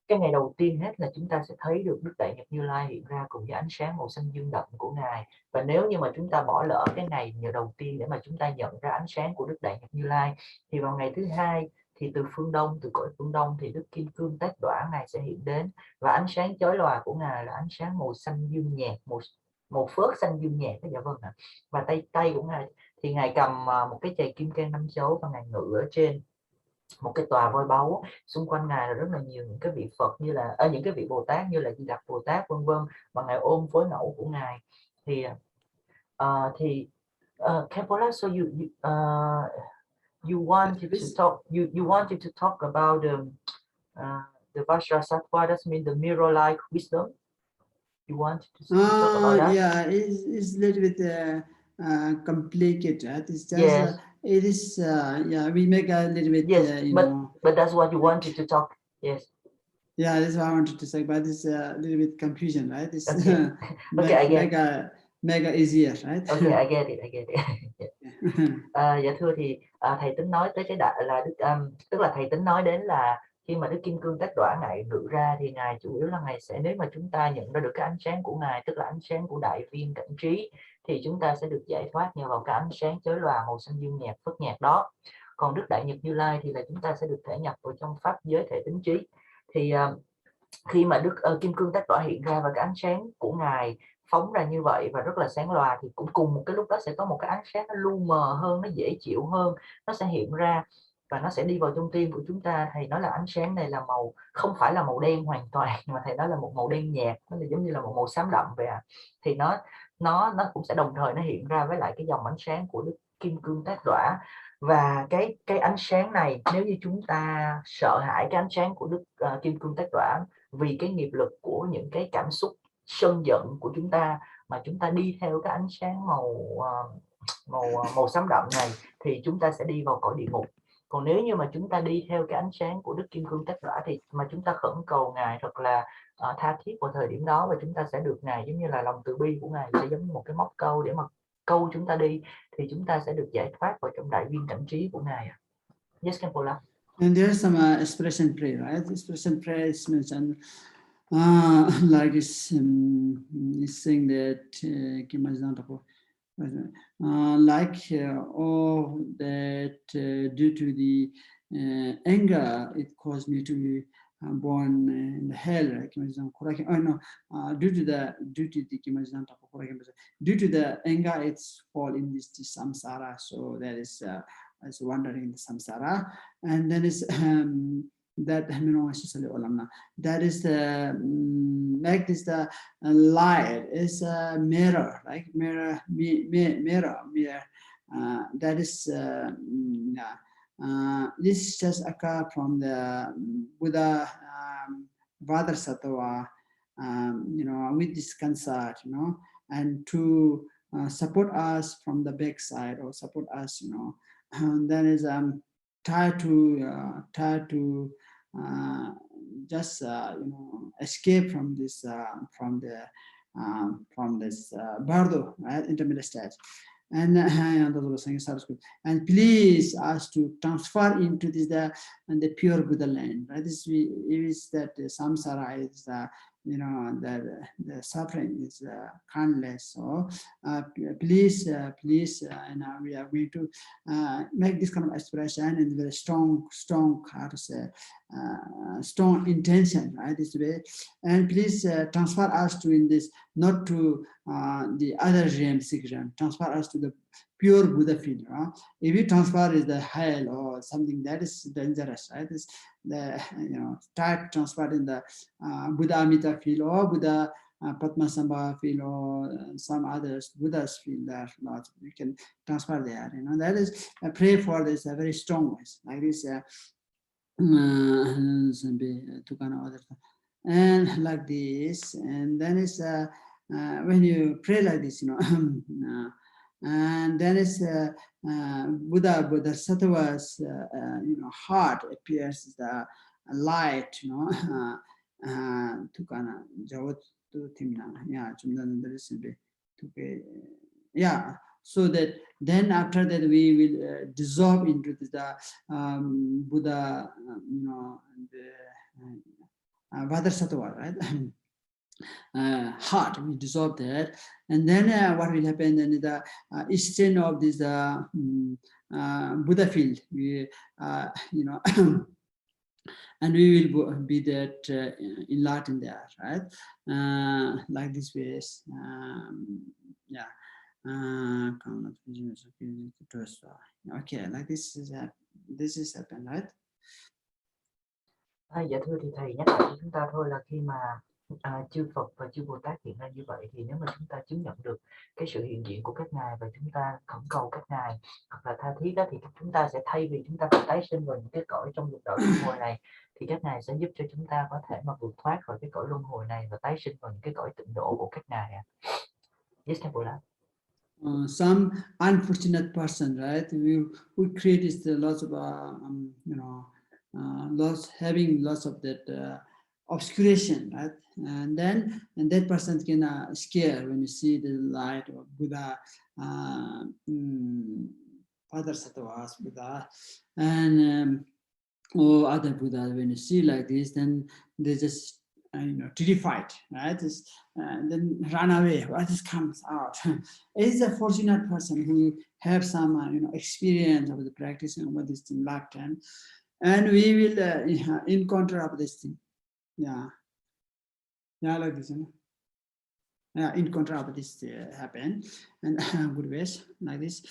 Cái ngày đầu tiên hết là chúng ta sẽ thấy được Đức Đại Nhật Như Lai hiện ra cùng với ánh sáng màu xanh dương đậm của Ngài. Và nếu như mà chúng ta bỏ lỡ cái ngày đầu tiên để mà chúng ta nhận ra ánh sáng của Đức Đại Nhật Như Lai, thì vào ngày thứ hai thì từ phương Đông, từ cõi phương Đông, thì Đức Kim Cương Tác Đỏa Ngài sẽ hiện đến, và ánh sáng chói lòa của Ngài là ánh sáng màu xanh dương nhạt, màu phớt xanh dương nhạt. Dạ vâng ạ. Và tay của Ngài thì Ngài cầm một cái chày kim cang 5 chấu, và Ngài ngự ở trên một cái tòa voi báu. Xung quanh Ngài là rất là nhiều những cái vị Phật, như là những cái vị Bồ Tát như là Di Lặc Bồ Tát vân vân, và Ngài ôm phối ngẫu của Ngài. Khenpo, so you wanted to talk about the Vajrasattva, that means the mirror-like wisdom. You want to talk about that? Yeah, it's a little bit complicated. Right? It's just yes. It is. We make a little bit. Yes, but that's what you wanted to talk. Yes. Yeah, that's what I wanted to say. But it's a little bit confusion, right? It's okay. I get mega easier, right? Okay, I get it. Dạ thưa, thì thầy tính nói tới cái là tức là thầy tính nói đến là khi mà Đức Kim Cương Tác Đỏa Ngài ngự ra, thì Ngài chủ yếu là Ngài sẽ, nếu mà chúng ta nhận ra được cái ánh sáng của Ngài, tức là ánh sáng của đại viên cảnh trí, thì chúng ta sẽ được giải thoát nhờ vào cái ánh sáng chói lòa màu xanh dương nhạt phất nhạt đó. Còn Đức Đại Nhật Như Lai thì là chúng ta sẽ được thể nhập vào trong pháp giới thể tính trí. Thì khi mà Đức Kim Cương Tác Đọa hiện ra và cái ánh sáng của Ngài phóng ra như vậy và rất là sáng lòa, thì cũng cùng một cái lúc đó sẽ có một cái ánh sáng nó lu mờ hơn, nó dễ chịu hơn, nó sẽ hiện ra và nó sẽ đi vào trong tim của chúng ta. Thầy nói là ánh sáng này là màu, không phải là màu đen hoàn toàn, mà thầy nói là một màu đen nhạt, nó là giống như là một màu xám đậm vậy à. Thì nó cũng sẽ đồng thời nó hiện ra với lại cái dòng ánh sáng của Đức Kim Cương Tác Đọa. Và cái ánh sáng này, nếu như chúng ta sợ hãi cái ánh sáng của Đức Kim Cương Tác Đọa vì cái nghiệp lực của những cái cảm xúc sân giận của chúng ta, mà chúng ta đi theo cái ánh sáng màu xám đậm này, thì chúng ta sẽ đi vào cõi địa ngục. Còn nếu như mà chúng ta đi theo cái ánh sáng của Đức Kim Cương Tác Đọa thì mà chúng ta khẩn cầu Ngài thật là tha thiết vào thời điểm đó, và chúng ta sẽ được Ngài, giống như là lòng từ bi của Ngài sẽ giống như một cái móc câu để mà câu chúng ta đi, thì chúng ta sẽ được giải thoát vào trong đại viên cảnh trí của Ngài. Yes, Khenpo. And there's some expression prayer, right? Expression prayer is mentioned like it's saying that that due to the anger, it caused me to be born in the hell. Due to the anger, it's fall in this samsara. So that is wandering in the samsara, and then is that that is the like this the light is a mirror, like mirror. That is this just occur from the Buddha Vadasattva, with this concert, and to support us from the backside, or support us, and then is try to just escape from this Bardo, right, intermediate stage. And please us to transfer into this the pure Buddha land, right? This is that samsara is the suffering is countless. So please, and we are going to make this kind of expression in very strong, how to say, strong intention, right? This way, and please transfer us to in this, not to the other realm, transfer us to the pure Buddha field. If you transfer is the hell or something, that is dangerous, right? This the start transfer in the Buddha Amita field or Buddha Padmasambhava field or some others Buddha's field. That you can transfer there. That is pray for this very strong ways like this. And like this, and then it's when you pray like this, and then it's Bodhisattva's heart appears the light, so that then after that we will dissolve into the Buddha, Vadasattva, right? Heart, we dissolve that, and then what will happen? Then the eastern of this Buddha field, we and we will be that enlightened there, right? Like this ways, okay, like this is happened, right? Dạ thưa, thì thầy nhắc lại cho chúng ta thôi là khi mà chư Phật và chư Bồ Tát hiện ra như vậy, thì nếu mà chúng ta chứng nhận được cái sự hiện diện của các ngài và chúng ta khẩn cầu các ngài hoặc là tha thiết đó, thì chúng ta sẽ, thay vì chúng ta phải tái sinh vào những cái cõi trong lục đạo luân hồi này, thì các ngài sẽ giúp cho chúng ta có thể mà vượt thoát khỏi cái cõi luân hồi này và tái sinh vào những cái cõi tịnh độ của các ngài. Yes, Khenpo. Some unfortunate person, right? We create the lots of having lots of that obscuration, right? And that person can scare when you see the light of Buddha, Father Sattva's Buddha, and or other Buddha. When you see like this, then they just terrified, right? Then run away. What is comes out? Is a fortunate person who have some experience of the practicing of this thing lifetime, and we will encounter of this thing. Yeah, like this. Encounter of this happen, and good ways like this.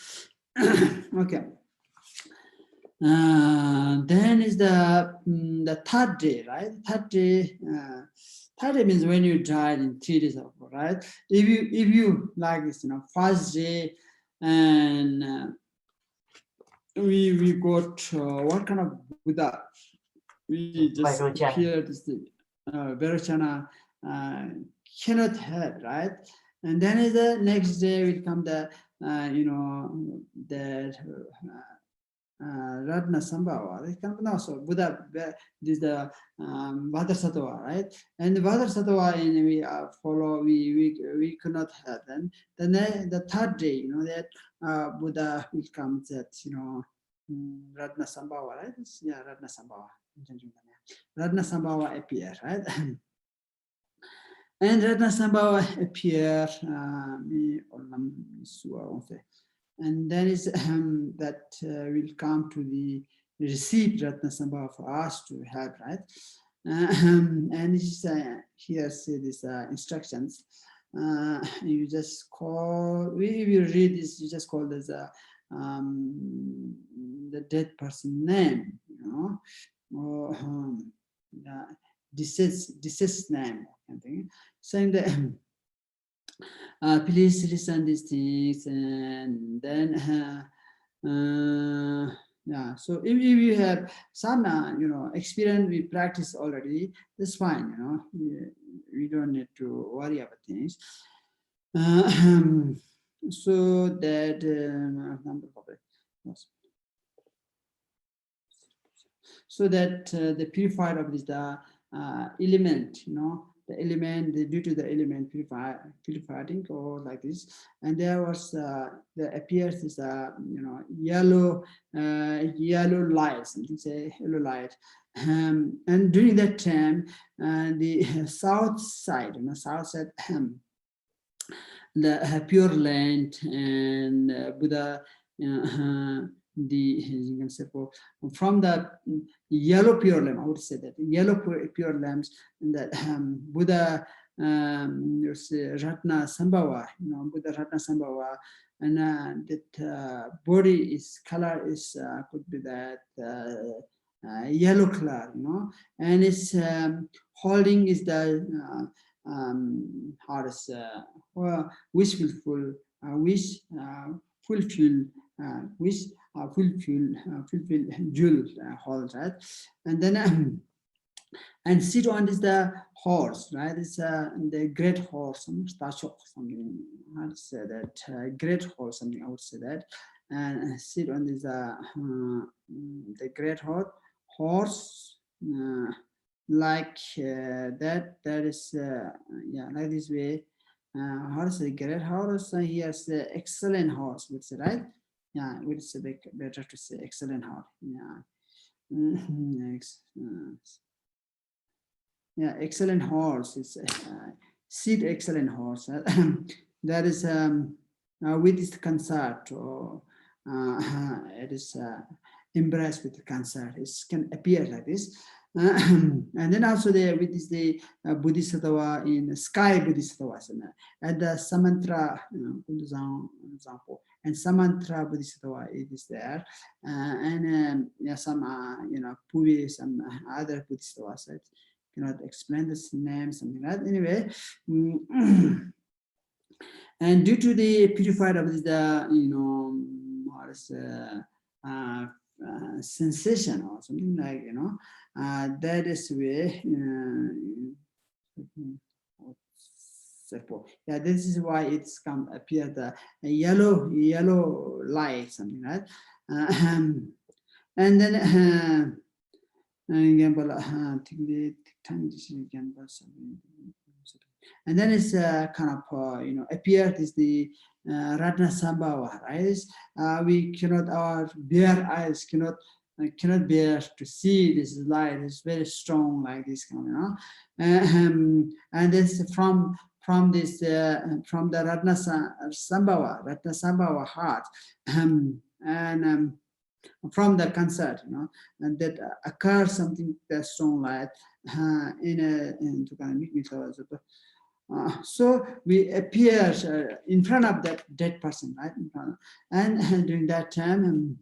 Okay. Then is the third day, right? Third day means when you died in 3 days ago, right? If you like this, first day, and we got what kind of Buddha? We just appeared this Vairocana cannot have, right? And then is the next day will come the Ratna Sambhava. It can also Buddha. This is the Vadasattva, right? And the Vadasattva, and we follow. We could not have them. Then the third day, that Buddha will come. That Ratna Sambhava, right? Yeah, Ratna Sambhava. Ratna Sambhava appear, right? And Ratna Sambhava appear. And then is that will come to the receive Ratna Sambhava for us to have, right? And this here say these instructions. You just call. We will read this. You just call this the dead person name, or deceased name, I think, saying that. Please listen these things, and then yeah. So if you have some experience, we practice already, that's fine. We don't need to worry about things. So that the purified of this the element, the element, due to the element purifying or like this, and there was there appears this yellow light, something say yellow light, and during that time the south side, the pure land and Buddha. You can say from the yellow pure lamp, I would say that yellow pure lamps, that Buddha Ratna Sambhava, Buddha Ratna Sambhava, and that body is color is could be that yellow color, and its holding is the how to say wish fulfill jewel hold, right? And then and sit on is the horse, right? It's the great horse, something. How to say that great horse, something I would say that, and sit on this the great horse like that. That is yeah, like this way. How to say great horse? He has excellent horse, would say, right? Yeah, it would say better to say excellent horse. Yeah. Yeah, excellent horse is seat excellent horse. That is with this concert, or it is embraced with the concert. It can appear like this. And then also there with this the Bodhisattva in sky Bodhisattva, and the Samantra example, and Samantra Bodhisattva it is there, and yeah, some Puvi, some other Bodhisattvas. I cannot explain this name, something like that. Anyway, and due to the purified of the what is sensation or something like that is where yeah, this is why it's come appear the yellow light, something like that. And then and then it's kind of appeared is the Ratna Sambhava, right? We cannot, our bare eyes cannot cannot bear to see this light. It's very strong, like this kind of, you know. And this from this from the Ratna Sambhava heart, and from the concert, you know, and that occurs something that strong light in so we appear in front of that dead person, right? And during that time,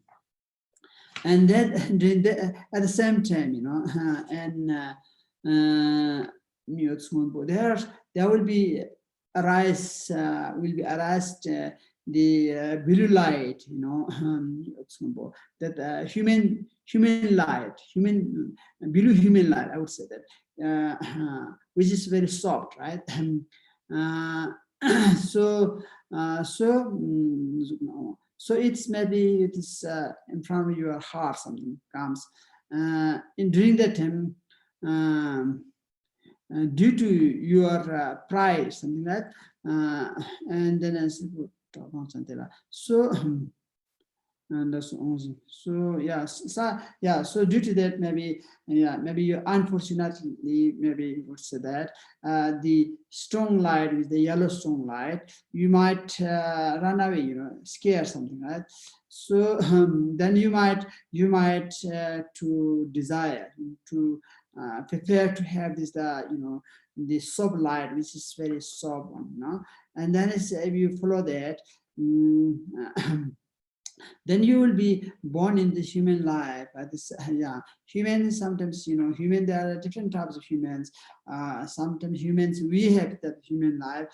and then during at the same time, you know, there will be arise the blue light, you know, that human light, blue human light, I would say that, which is very soft, right? So it's maybe it is in front of your heart, something comes during that time, due to your pride, something like that, and then as so. And so yeah, so due to that, maybe you unfortunately, maybe you would say that the strong light with the yellow strong light, you might run away, you know, scare something, right? So then you might to desire to prepare to have this you know, the soft light, which is very soft one, you know, and then if you follow that. Then you will be born in this human life. Humans sometimes, you know, there are different types of humans. Sometimes humans, we have that human life,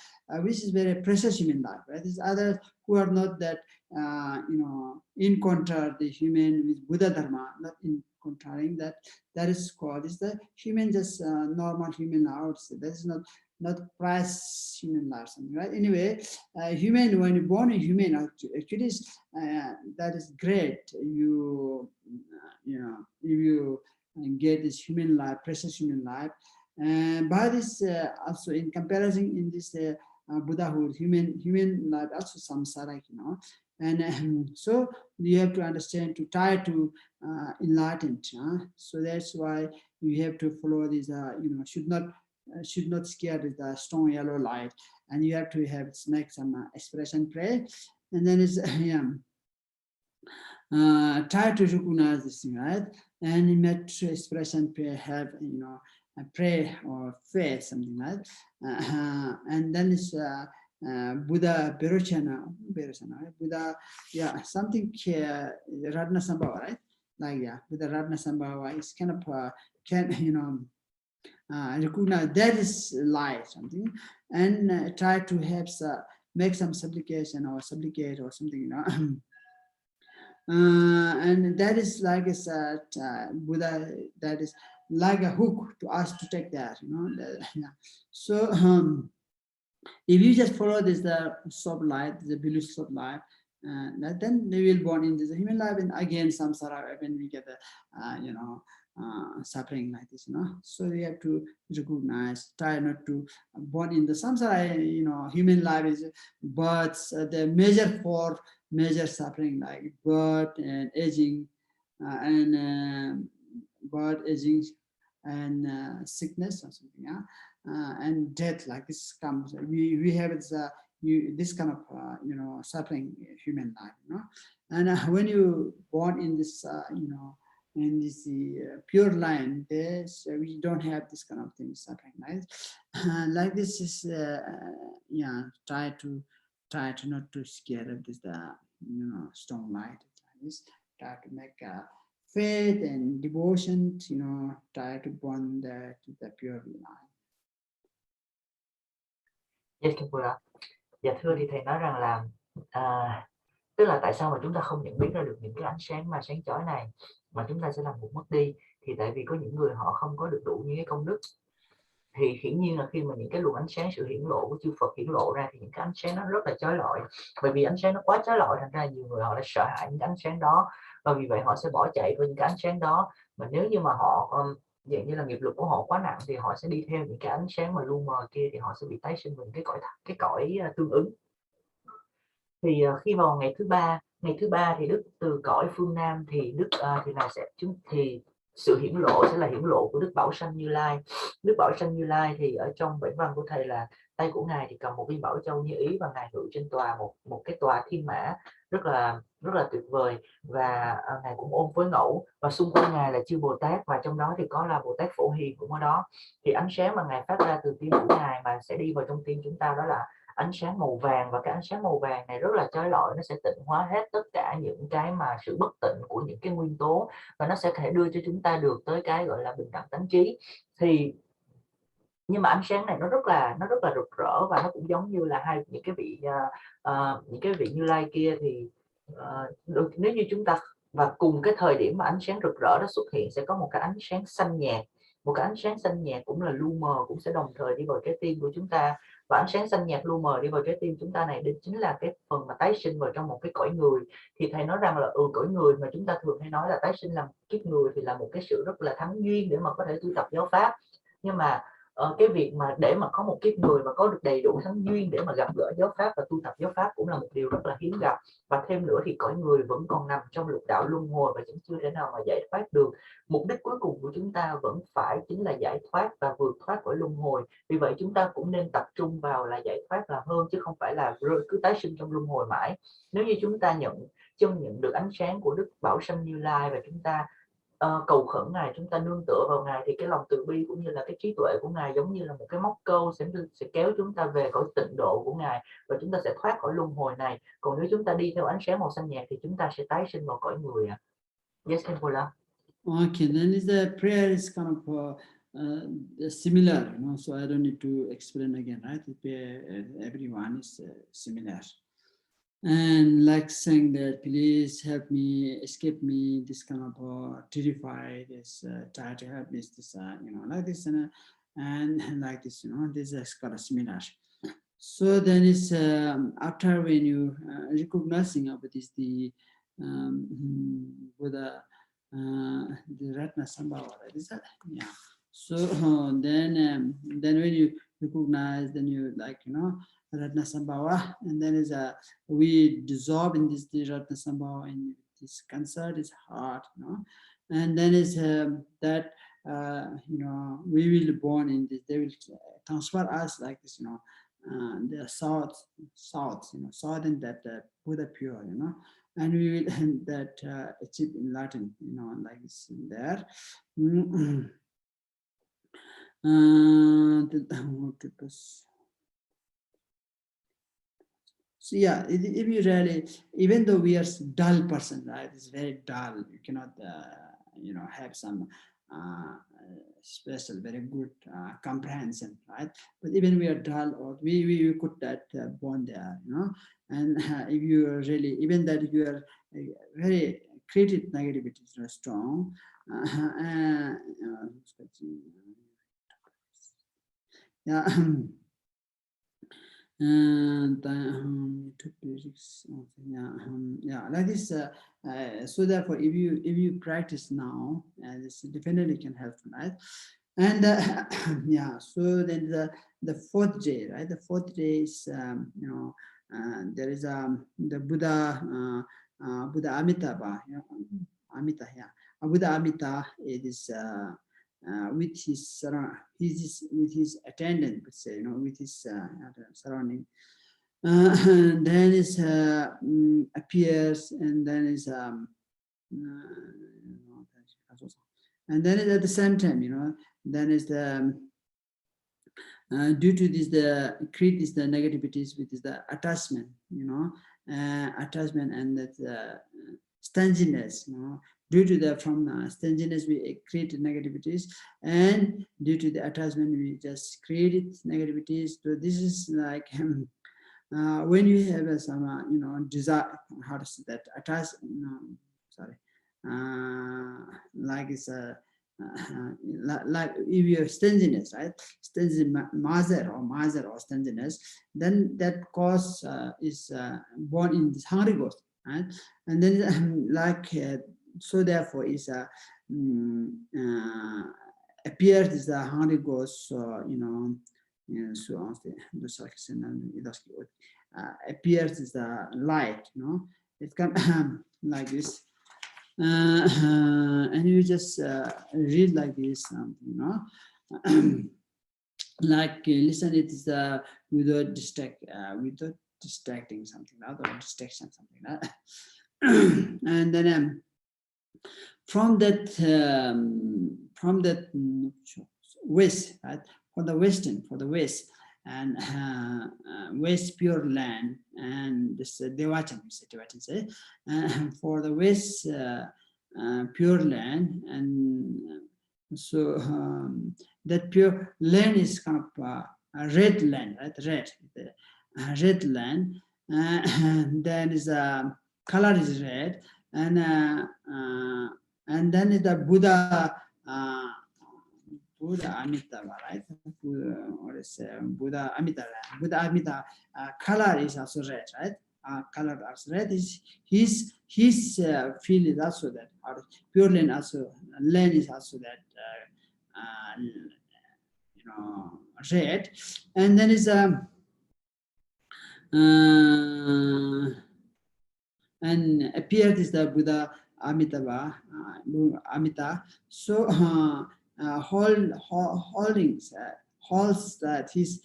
which is very precious human life, right? There's others who are not that, you know, encounter the human with Buddha Dharma, not encountering that. That is called, is the human, just normal human outside. That is not price human life, something, right? Anyway, human, when you're born a human, actually that is great. You know, if you get this human life, precious human life, and by this also in comparison in this Buddhahood, human life also samsara, you know, and so you have to understand to try to enlighten. So that's why you have to follow this. You know, should not scare the strong yellow light, and you have to make some expression pray, and then it's try to recognize this thing, right? And in that expression pray, have, you know, a pray or faith, something like and then it's Buddha Berochana, right? Buddha, something Ratna Sambhava, right? Like Buddha Ratna Sambhava is kind of you know, recognize that is light, something, and try to have make some supplication or supplicate or something, you know. And that is like a Buddha, that is like a hook to us to take that, you know. So if you just follow this soft light, the blue soft light, then they will born in this human life, and again samsara, when we get the you know, suffering like this, you know. So we have to recognize, try not to born in the samsara, you know. Human life is births, the major suffering, like birth and aging, birth, aging, and sickness or something, and death, like this comes. We have this kind of you know, suffering human life, you know. And when you born in this you know, in this pure line, we don't have this kind of thing suffering, right? Like this is try to not to scare of this you know, strong light. Try to make faith and devotion, you know, try to bond the pure line. Yes, dạ thưa, thì thầy nói rằng là tức là tại sao mà chúng ta không nhận biết ra được những cái ánh sáng mà sáng chói này, mà chúng ta sẽ làm vụt mất đi, thì tại vì có những người họ không có được đủ những cái công đức. Thì hiển nhiên là khi mà những cái luồng ánh sáng, sự hiển lộ của chư Phật hiển lộ ra, thì những cái ánh sáng nó rất là chói lọi, bởi vì ánh sáng nó quá chói lọi, thành ra nhiều người họ lại sợ hãi những cái ánh sáng đó, và vì vậy họ sẽ bỏ chạy với những cái ánh sáng đó. Mà nếu như mà họ dạng như là nghiệp lực của họ quá nặng, thì họ sẽ đi theo những cái ánh sáng mà lu mờ kia, thì họ sẽ bị tái sinh vào những cái cõi tương ứng. Thì khi vào ngày thứ ba Ngày thứ ba thì Đức từ cõi phương Nam thì Đức thì là thì sự hiển lộ sẽ là hiển lộ của Đức Bảo Sanh Như Lai. Đức Bảo Sanh Như Lai thì ở trong bản văn của thầy là tay của ngài thì cầm một viên bảo châu như ý và ngài ngự trên tòa một cái tòa thiên mã rất là tuyệt vời, và ngài cũng ôm với ngẫu, và xung quanh ngài là chư Bồ Tát, và trong đó thì có là Bồ Tát Phổ Hiền cũng ở đó. Thì ánh sáng mà ngài phát ra từ tim của ngài mà sẽ đi vào trong tim chúng ta đó là ánh sáng màu vàng, và cái ánh sáng màu vàng này rất là chói lọi, nó sẽ tịnh hóa hết tất cả những cái mà sự bất tịnh của những cái nguyên tố, và nó sẽ thể đưa cho chúng ta được tới cái gọi là bình đẳng tánh trí. Thì nhưng mà ánh sáng này nó rất là rực rỡ, và nó cũng giống như là những cái vị Như Lai kia. Thì nếu như chúng ta, và cùng cái thời điểm mà ánh sáng rực rỡ đó xuất hiện sẽ có một cái ánh sáng xanh nhạt, một cái ánh sáng xanh nhạt cũng là lu mờ, cũng sẽ đồng thời đi vào trái tim của chúng ta. Và ánh sáng xanh nhạt lu mờ đi vào trái tim chúng ta này, đây chính là cái phần mà tái sinh vào trong một cái cõi người. Thì thầy nói rằng là cõi người mà chúng ta thường hay nói là tái sinh làm kiếp người thì là một cái sự rất là thắng duyên để mà có thể tu tập giáo pháp. Nhưng mà cái việc mà để mà có một kiếp người mà có được đầy đủ thắng duyên để mà gặp gỡ giáo pháp và tu tập giáo pháp cũng là một điều rất là hiếm gặp. Và thêm nữa thì cõi người vẫn còn nằm trong lục đạo luân hồi và vẫn chưa thể nào mà giải thoát được. Mục đích cuối cùng của chúng ta vẫn phải chính là giải thoát và vượt thoát khỏi luân hồi. Vì vậy chúng ta cũng nên tập trung vào là giải thoát là hơn, chứ không phải là cứ tái sinh trong luân hồi mãi. Nếu như chúng ta nhận được ánh sáng của Đức Bảo Sanh Như Lai và chúng ta cầu khẩn ngài, chúng ta nương tựa vào ngài, thì cái lòng từ bi cũng như là cái trí tuệ của ngài giống như là một cái móc câu sẽ kéo chúng ta về cõi tịnh độ của ngài, và chúng ta sẽ thoát khỏi luân hồi này. Còn nếu chúng ta đi theo ánh sáng màu xanh nhạt thì chúng ta sẽ tái sinh vào cõi người ạ. Yes, Khenpo. Okay, then is the prayer is kind of similar, you know, so I don't need to explain again, right? Everyone is similar. And like saying that, please help me, escape me, this kind of terrified, this try to help this, you know, like this, and like this, you know, this is kind of similar. So then it's after when you recognizing of this, the Buddha, the Ratna Sambhava, is that? Yeah. So then when you recognize, then you like, you know, Ratna Sambhava, and then is we dissolve in this the Ratna Sambhava, and this concert is heart, you know, and then is that you know, we will born in this, they will transfer us like this, you know, the south, you know, southern that Buddha pure, you know, and we will that achieve in Latin, you know, like this there. So yeah, if you really, even though we are dull person, right? It's very dull. You cannot, you know, have some special, very good comprehension, right? But even we are dull, or we put that bond there, you know. And if you are really, even that if you are very creative negativity is strong, yeah. And yeah, like this. So therefore, if you practice now, this definitely can help, right? And yeah, so then the fourth day, right? The fourth day is you know, there is the Buddha Buddha Amitabha, you know, Amita, yeah, Buddha Amita. It is. With his attendant, let's say, you know, with his surrounding, and then is appears, and then is and then is at the same time, you know, then is the due to this the create is the negativities, which is the attachment, you know, attachment, and that stinginess, you know. Due to the from stinginess, we create negativities, and due to the attachment, we just created negativities. So this is like when you have some, you know, desire, how to say that, attach, no, sorry, like it's a like if you have stinginess, right? Stingy mazer or stinginess, then that cause is born in this hungry ghost, right? And then like so therefore is appears is the hungry ghost, you know, so appears is the light, you know, It can like this. And you just read like this, you know, like listen. It is without distracting something, or distraction, something like that. And then from that west, right? For the west, and west pure land, and this Devachan say, for the west pure land, and so that pure land is kind of a red land, right? Red land, and then is a color is red, and then is the Buddha. Buddha Amitabha, right? Or is Buddha Amitabha? Buddha Amitabha color is also red, right? Color also red is his field is also that, or pure land also, land is also that, you know, red, and then is and appeared is the Buddha Amitabha, Amita. So holdings, holds that his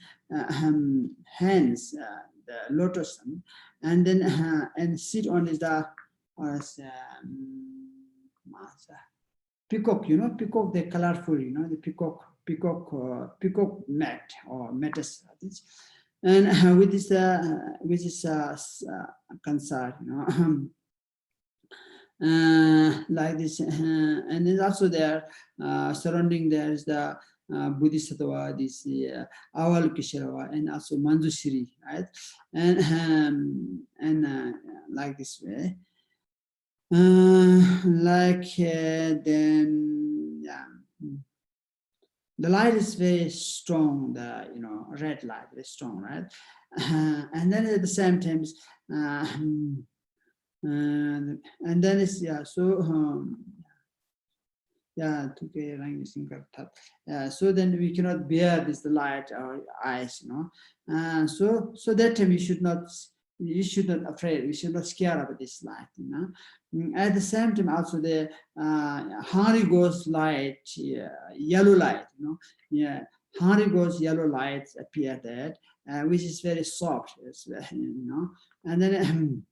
hands, the lotus, and then and sit on the peacock. You know, peacock, the colorful. You know, the peacock mat or mattress. And with this, which is concert, you know. Like this, and then also there, surrounding there is the Bodhisattva, this Avalokiteshvara, and also Manjushri, right? And like this way, then yeah, the light is very strong. The red light very strong, right? And then at the same time. And then it's so so then we cannot bear this light our eyes, you know. So that time you should not afraid, we should not scare about this light, you know. At the same time also the Hari Ghost light, yellow light, you know. Hari Ghost yellow light appear there, which is very soft, you know. And then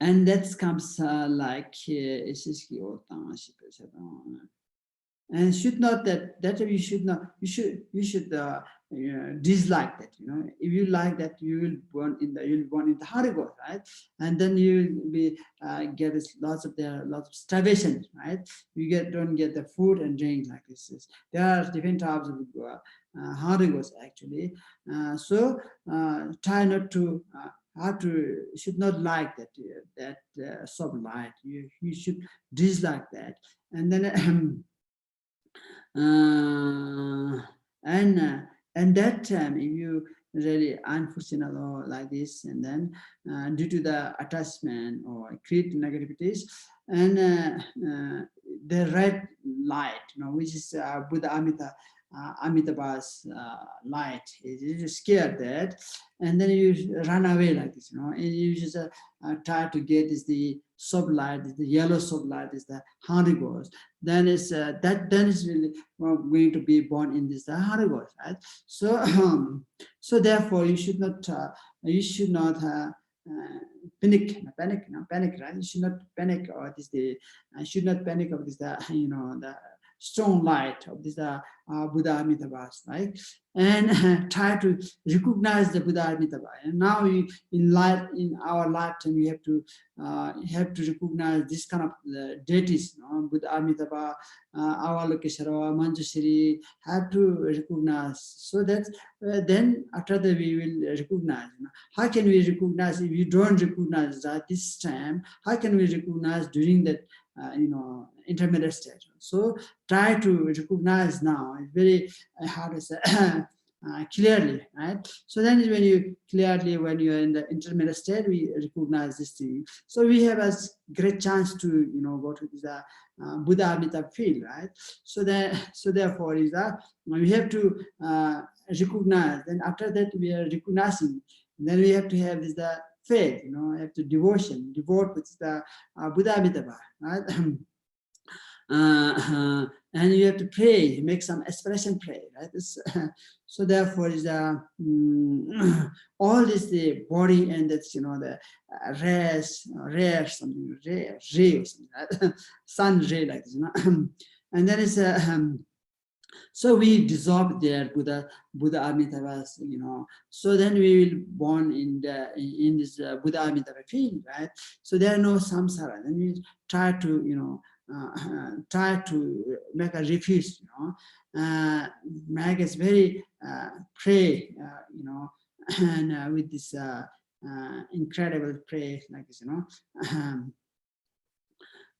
and that comes like and should not that you should not, you should dislike that, you know. If you like that, you will born in the Hari Ghost, right? And then you will be get lots of starvation, right? You don't get the food and drink like this. There are different types of Hari Ghost actually. So try not to should not like that soft light. You should dislike that, and then and that time, if you really unfortunate or like this, and then due to the attachment or create negativities, and the red light, you know, which is Buddha Amitabha's light, is scared that, and then you run away like this, you know, and you just try to get the sublight, the yellow sublight is the Hari Ghost. Then is then is really going to be born in this Hari Ghost, right? So so therefore you should not panic, right? You should not panic, or this should not panic of this the strong light of this Buddha Amitabha, right? And try to recognize the Buddha Amitabha. And now in our lifetime, we have to recognize this kind of deities, you know, Buddha Amitabha, Avalokiteshvara, Manjushri, have to recognize, so that then after that we will recognize. You know. How can we recognize if you don't recognize at this time? How can we recognize during that intermediate stage? So try to recognize now. It's very hard to say clearly, right? So then when you clearly, when you're in the intermediate state, we recognize this thing. So we have a great chance to go to this Buddha Amitabha field, right? So therefore is that we have to recognize. Then after that we are recognizing. Then we have to have this faith, you know, you have to devote with the Buddha Amitabha, right? And you have to pray, make some aspiration pray, right? So therefore, is all this the body and that's, you know, the rare something, ray or something, right? Sun ray like this, you know. And then it's so we dissolve there Buddha Amitabha, you know. So then we will born in this Buddha Amitabha field, right? So there are no samsara. Then we try to, you know, try to make a refuge, you know. Make us very pray, you know, and with this incredible prayer like this, you know.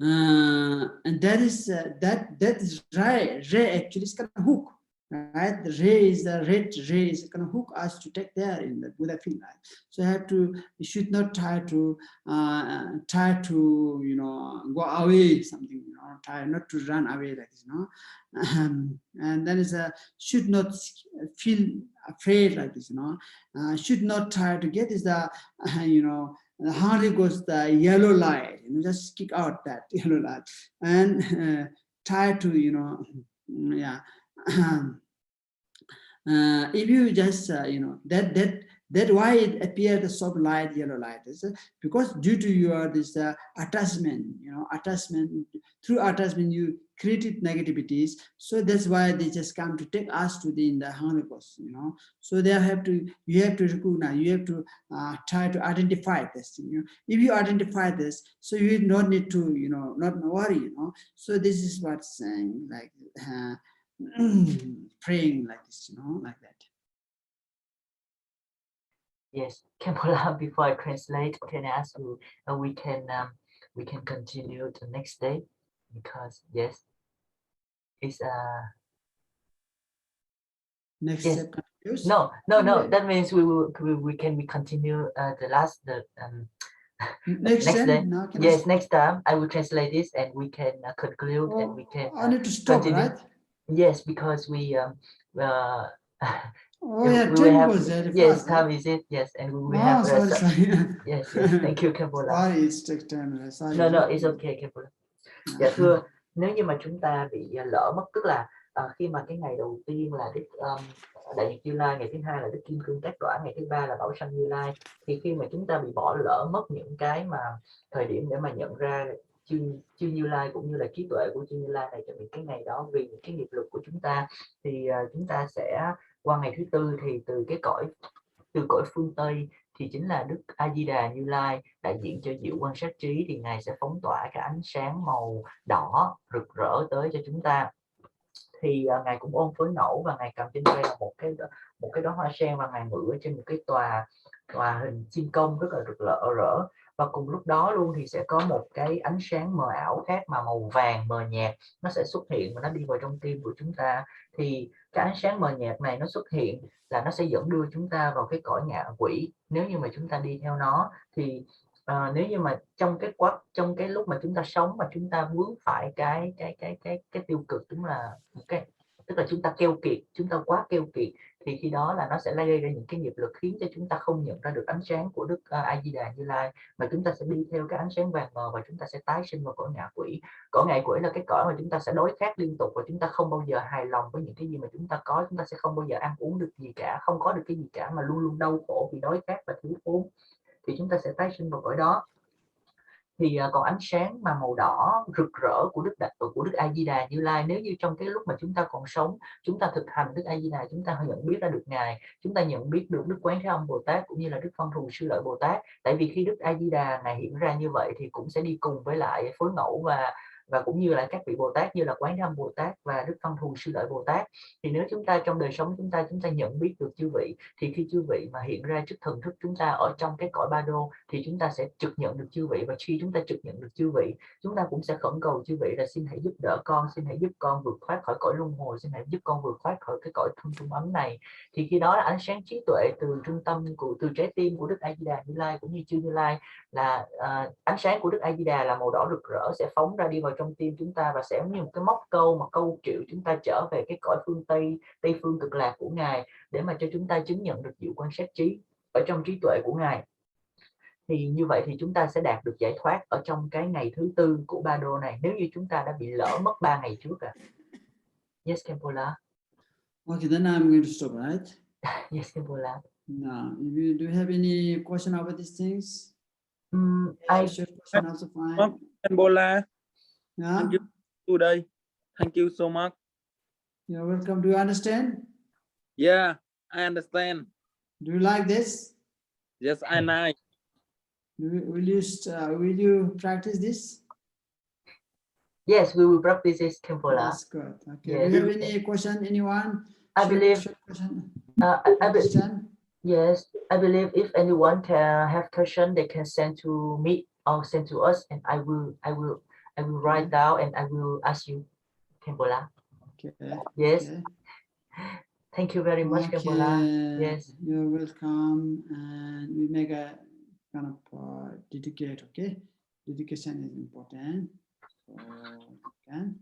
And that is that is ray actually is kind of hook, right? The ray is the red ray is kind of hook us to take there in the Buddha field, right? So you should not try to you know, go away something, you know, try not to run away like this, you know. And then is should not feel afraid like this, you know. Should not try to get is the you know, the Holy Ghost, the yellow light, you know, just kick out that yellow light and try to, you know, yeah. If you just, you know, that why it appeared the soft light, yellow light is because due to your this attachment, you know, through attachment you created negativities. So that's why they just come to take us to in the Holy Ghost, you know. So you have to recognize, you have to try to identify this thing. You know? If you identify this, so you don't need to, you know, not worry, you know. So this is what's saying, like praying like this, you know, like that. Yes, Khenpo, before I translate, can I ask you, we can continue the next day, because yes, it's Next yes. step continues. No. That means we can continue the next day. No, yes, next time I will translate this and we can conclude and we can I need to stop, continue. right? Yes, because we oh yeah, we will have yes fast, time right? is it, yes, and we will have sorry. yes thank you Khenpo. Sorry, it's take time. Sorry. No, it's okay Khenpo. Dạ thưa, nếu như mà chúng ta bị lỡ mất, tức là khi mà cái ngày đầu tiên là Đức Đại Nhật Như Lai, ngày thứ hai là Đức Kim Cương Tác Đoản, ngày thứ ba là Bảo Sanh Như Lai, thì khi mà chúng ta bị bỏ lỡ mất những cái mà thời điểm để mà nhận ra chư Như Lai cũng như là trí tuệ của chư Như Lai này trong những cái ngày đó, vì những cái nghiệp lực của chúng ta, thì chúng ta sẽ qua ngày thứ tư thì từ cõi phương Tây thì chính là Đức A Di Đà Như Lai đại diện cho diệu quan sát trí, thì ngài sẽ phóng tỏa cái ánh sáng màu đỏ rực rỡ tới cho chúng ta. Thì ngài cũng ôm phối ngẫu và ngài cầm trên tay là một cái đóa hoa sen, và ngài ngự ở trên một cái tòa hình chim công rất là rực rỡ. Và cùng lúc đó luôn thì sẽ có một cái ánh sáng mờ ảo khác mà màu vàng mờ nhạt, nó sẽ xuất hiện và nó đi vào trong tim của chúng ta. Thì cái ánh sáng mờ nhạt này nó xuất hiện là nó sẽ dẫn đưa chúng ta vào cái cõi ngạ quỷ nếu như mà chúng ta đi theo nó. Thì nếu như mà trong cái lúc mà chúng ta sống mà chúng ta vướng phải cái tiêu cực, tức là chúng ta keo kiệt, chúng ta quá keo kiệt, thì khi đó là nó sẽ gây ra những cái nghiệp lực khiến cho chúng ta không nhận ra được ánh sáng của Đức A Di Đà Như Lai, mà chúng ta sẽ đi theo cái ánh sáng vàng mờ và chúng ta sẽ tái sinh vào cõi ngạ quỷ. Cõi ngạ quỷ là cái cõi mà chúng ta sẽ đối kháng liên tục và chúng ta không bao giờ hài lòng với những cái gì mà chúng ta có, chúng ta sẽ không bao giờ ăn uống được gì cả, không có được cái gì cả, mà luôn luôn đau khổ vì đói khát và thiếu thốn, thì chúng ta sẽ tái sinh vào cõi đó. Thì còn ánh sáng mà màu đỏ rực rỡ của Đức A Di Đà Như Lai, nếu như trong cái lúc mà chúng ta còn sống, chúng ta thực hành Đức A Di Đà, chúng ta nhận biết ra được ngài, chúng ta nhận biết được Đức Quán Thế Âm Bồ Tát cũng như là Đức Văn Thù Sư Lợi Bồ Tát. Tại vì khi Đức A Di Đà ngài hiện ra như vậy thì cũng sẽ đi cùng với lại phối ngẫu và cũng như là các vị Bồ Tát như là Quán Thế Âm Bồ Tát và Đức Văn Thù Sư Lợi Bồ Tát. Thì nếu chúng ta trong đời sống chúng ta nhận biết được chư vị, thì khi chư vị mà hiện ra trước thần thức chúng ta ở trong cái cõi Bardo thì chúng ta sẽ trực nhận được chư vị, và khi chúng ta trực nhận được chư vị, chúng ta cũng sẽ khẩn cầu chư vị là xin hãy giúp đỡ con, xin hãy giúp con vượt thoát khỏi cõi luân hồi, xin hãy giúp con vượt thoát khỏi cái cõi thân trung ấm này. Thì khi đó là ánh sáng trí tuệ từ trung tâm từ trái tim của Đức A Di Đà Như Lai cũng như chư Như Lai, là ánh sáng của Đức A Di Đà là màu đỏ rực rỡ sẽ phóng ra đi vào trong tim chúng ta, và sẽ như một cái móc câu mà câu triệu chúng ta trở về cái cõi phương Tây phương cực lạc của ngài, để mà cho chúng ta chứng nhận được diệu quan sát trí ở trong trí tuệ của ngài. Thì như vậy thì chúng ta sẽ đạt được giải thoát ở trong cái ngày thứ 4 của Bardo này, nếu như chúng ta đã bị lỡ mất 3 ngày trước à. Yes, Khenpo La. Okay, then I'm going to stop, right? Yes, Khenpo La. Now, do you have any question about these things? I Short question also fine. Khenpo La. Yeah. Thank you today. Thank you so much. You're welcome. Do you understand? Yeah, I understand. Do you like this? Yes, I know. Will you practice this? Yes, we will practice this, Khenpo La. That's good. Okay. Yes. Do you have any question? Anyone? I believe. Short question. Question? Yes, I believe if anyone can have question, they can send to me or send to us, and I will write down and I will ask you, Khenpo La. Okay. Yes. Okay. Thank you very much, Khenpo La. Yes. You're welcome, and we make a kind of dedicate. Okay, dedication is important. So can.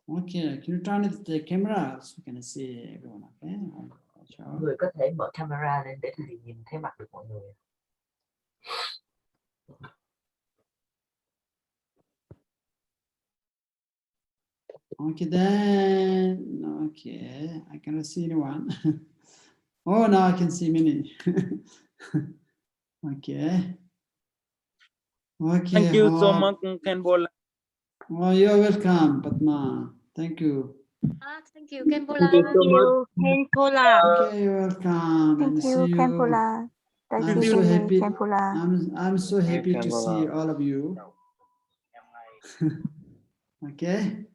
Okay, can you turn the camera so we can see everyone? Okay. Người có thể mở camera lên để thì nhìn thấy mặt được mọi người. Okay, then, okay, I cannot see anyone. Oh, now I can see many. Okay. Okay. Thank you so much, Khenpo La. Oh, you're welcome, Padma. Thank you. Thank you, Khenpo La. Thank you so much. Khenpo La. Okay, you're welcome. Thank you, Khenpo La. I'm so happy. I'm so happy to see all of you. Okay.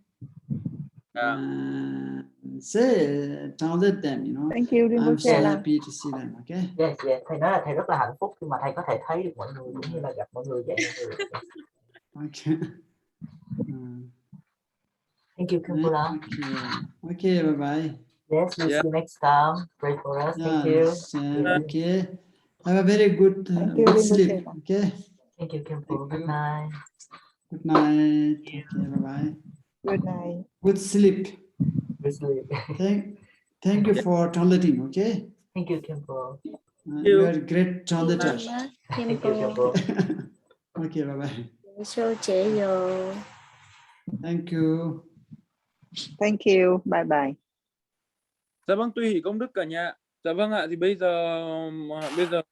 Download them, you know. Thank you, I'm so happy to see them. Okay. Yes, yes. Thầy nói là thầy rất là hạnh phúc khi mà thầy có thể thấy được mọi người cũng như là gặp mọi người vậy. Okay. Thank you, Khenpo La. Okay, bye bye. Yes, we'll see you next time. Pray for us. Thank you. Okay. Have a very good sleep. Okay. Thank you, Khenpo. Good night. Good night. Okay, bye bye. Good night. Good sleep. Good sleep. Thank you for translating. Okay. Thank you, Khenpo. You are great translator. Thank you, Khenpo. Okay, bye bye. Số trễ rồi. Thank you. Thank you. Bye bye. Dạ vâng, tùy hỷ công đức cả nhà. Dạ vâng ạ, thì bây giờ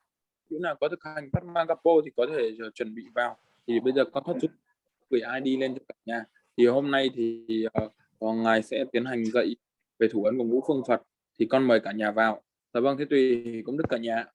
chỗ nào có thực hành Padma Gapo thì có thể chuẩn bị vào. Thì bây giờ con thoát chút gửi ID lên cho cả nhà. Thì hôm nay thì ngài sẽ tiến hành dạy về thủ ấn của ngũ phương Phật. Thì con mời cả nhà vào. Dạ vâng, thế tùy hỷ công đức cả nhà.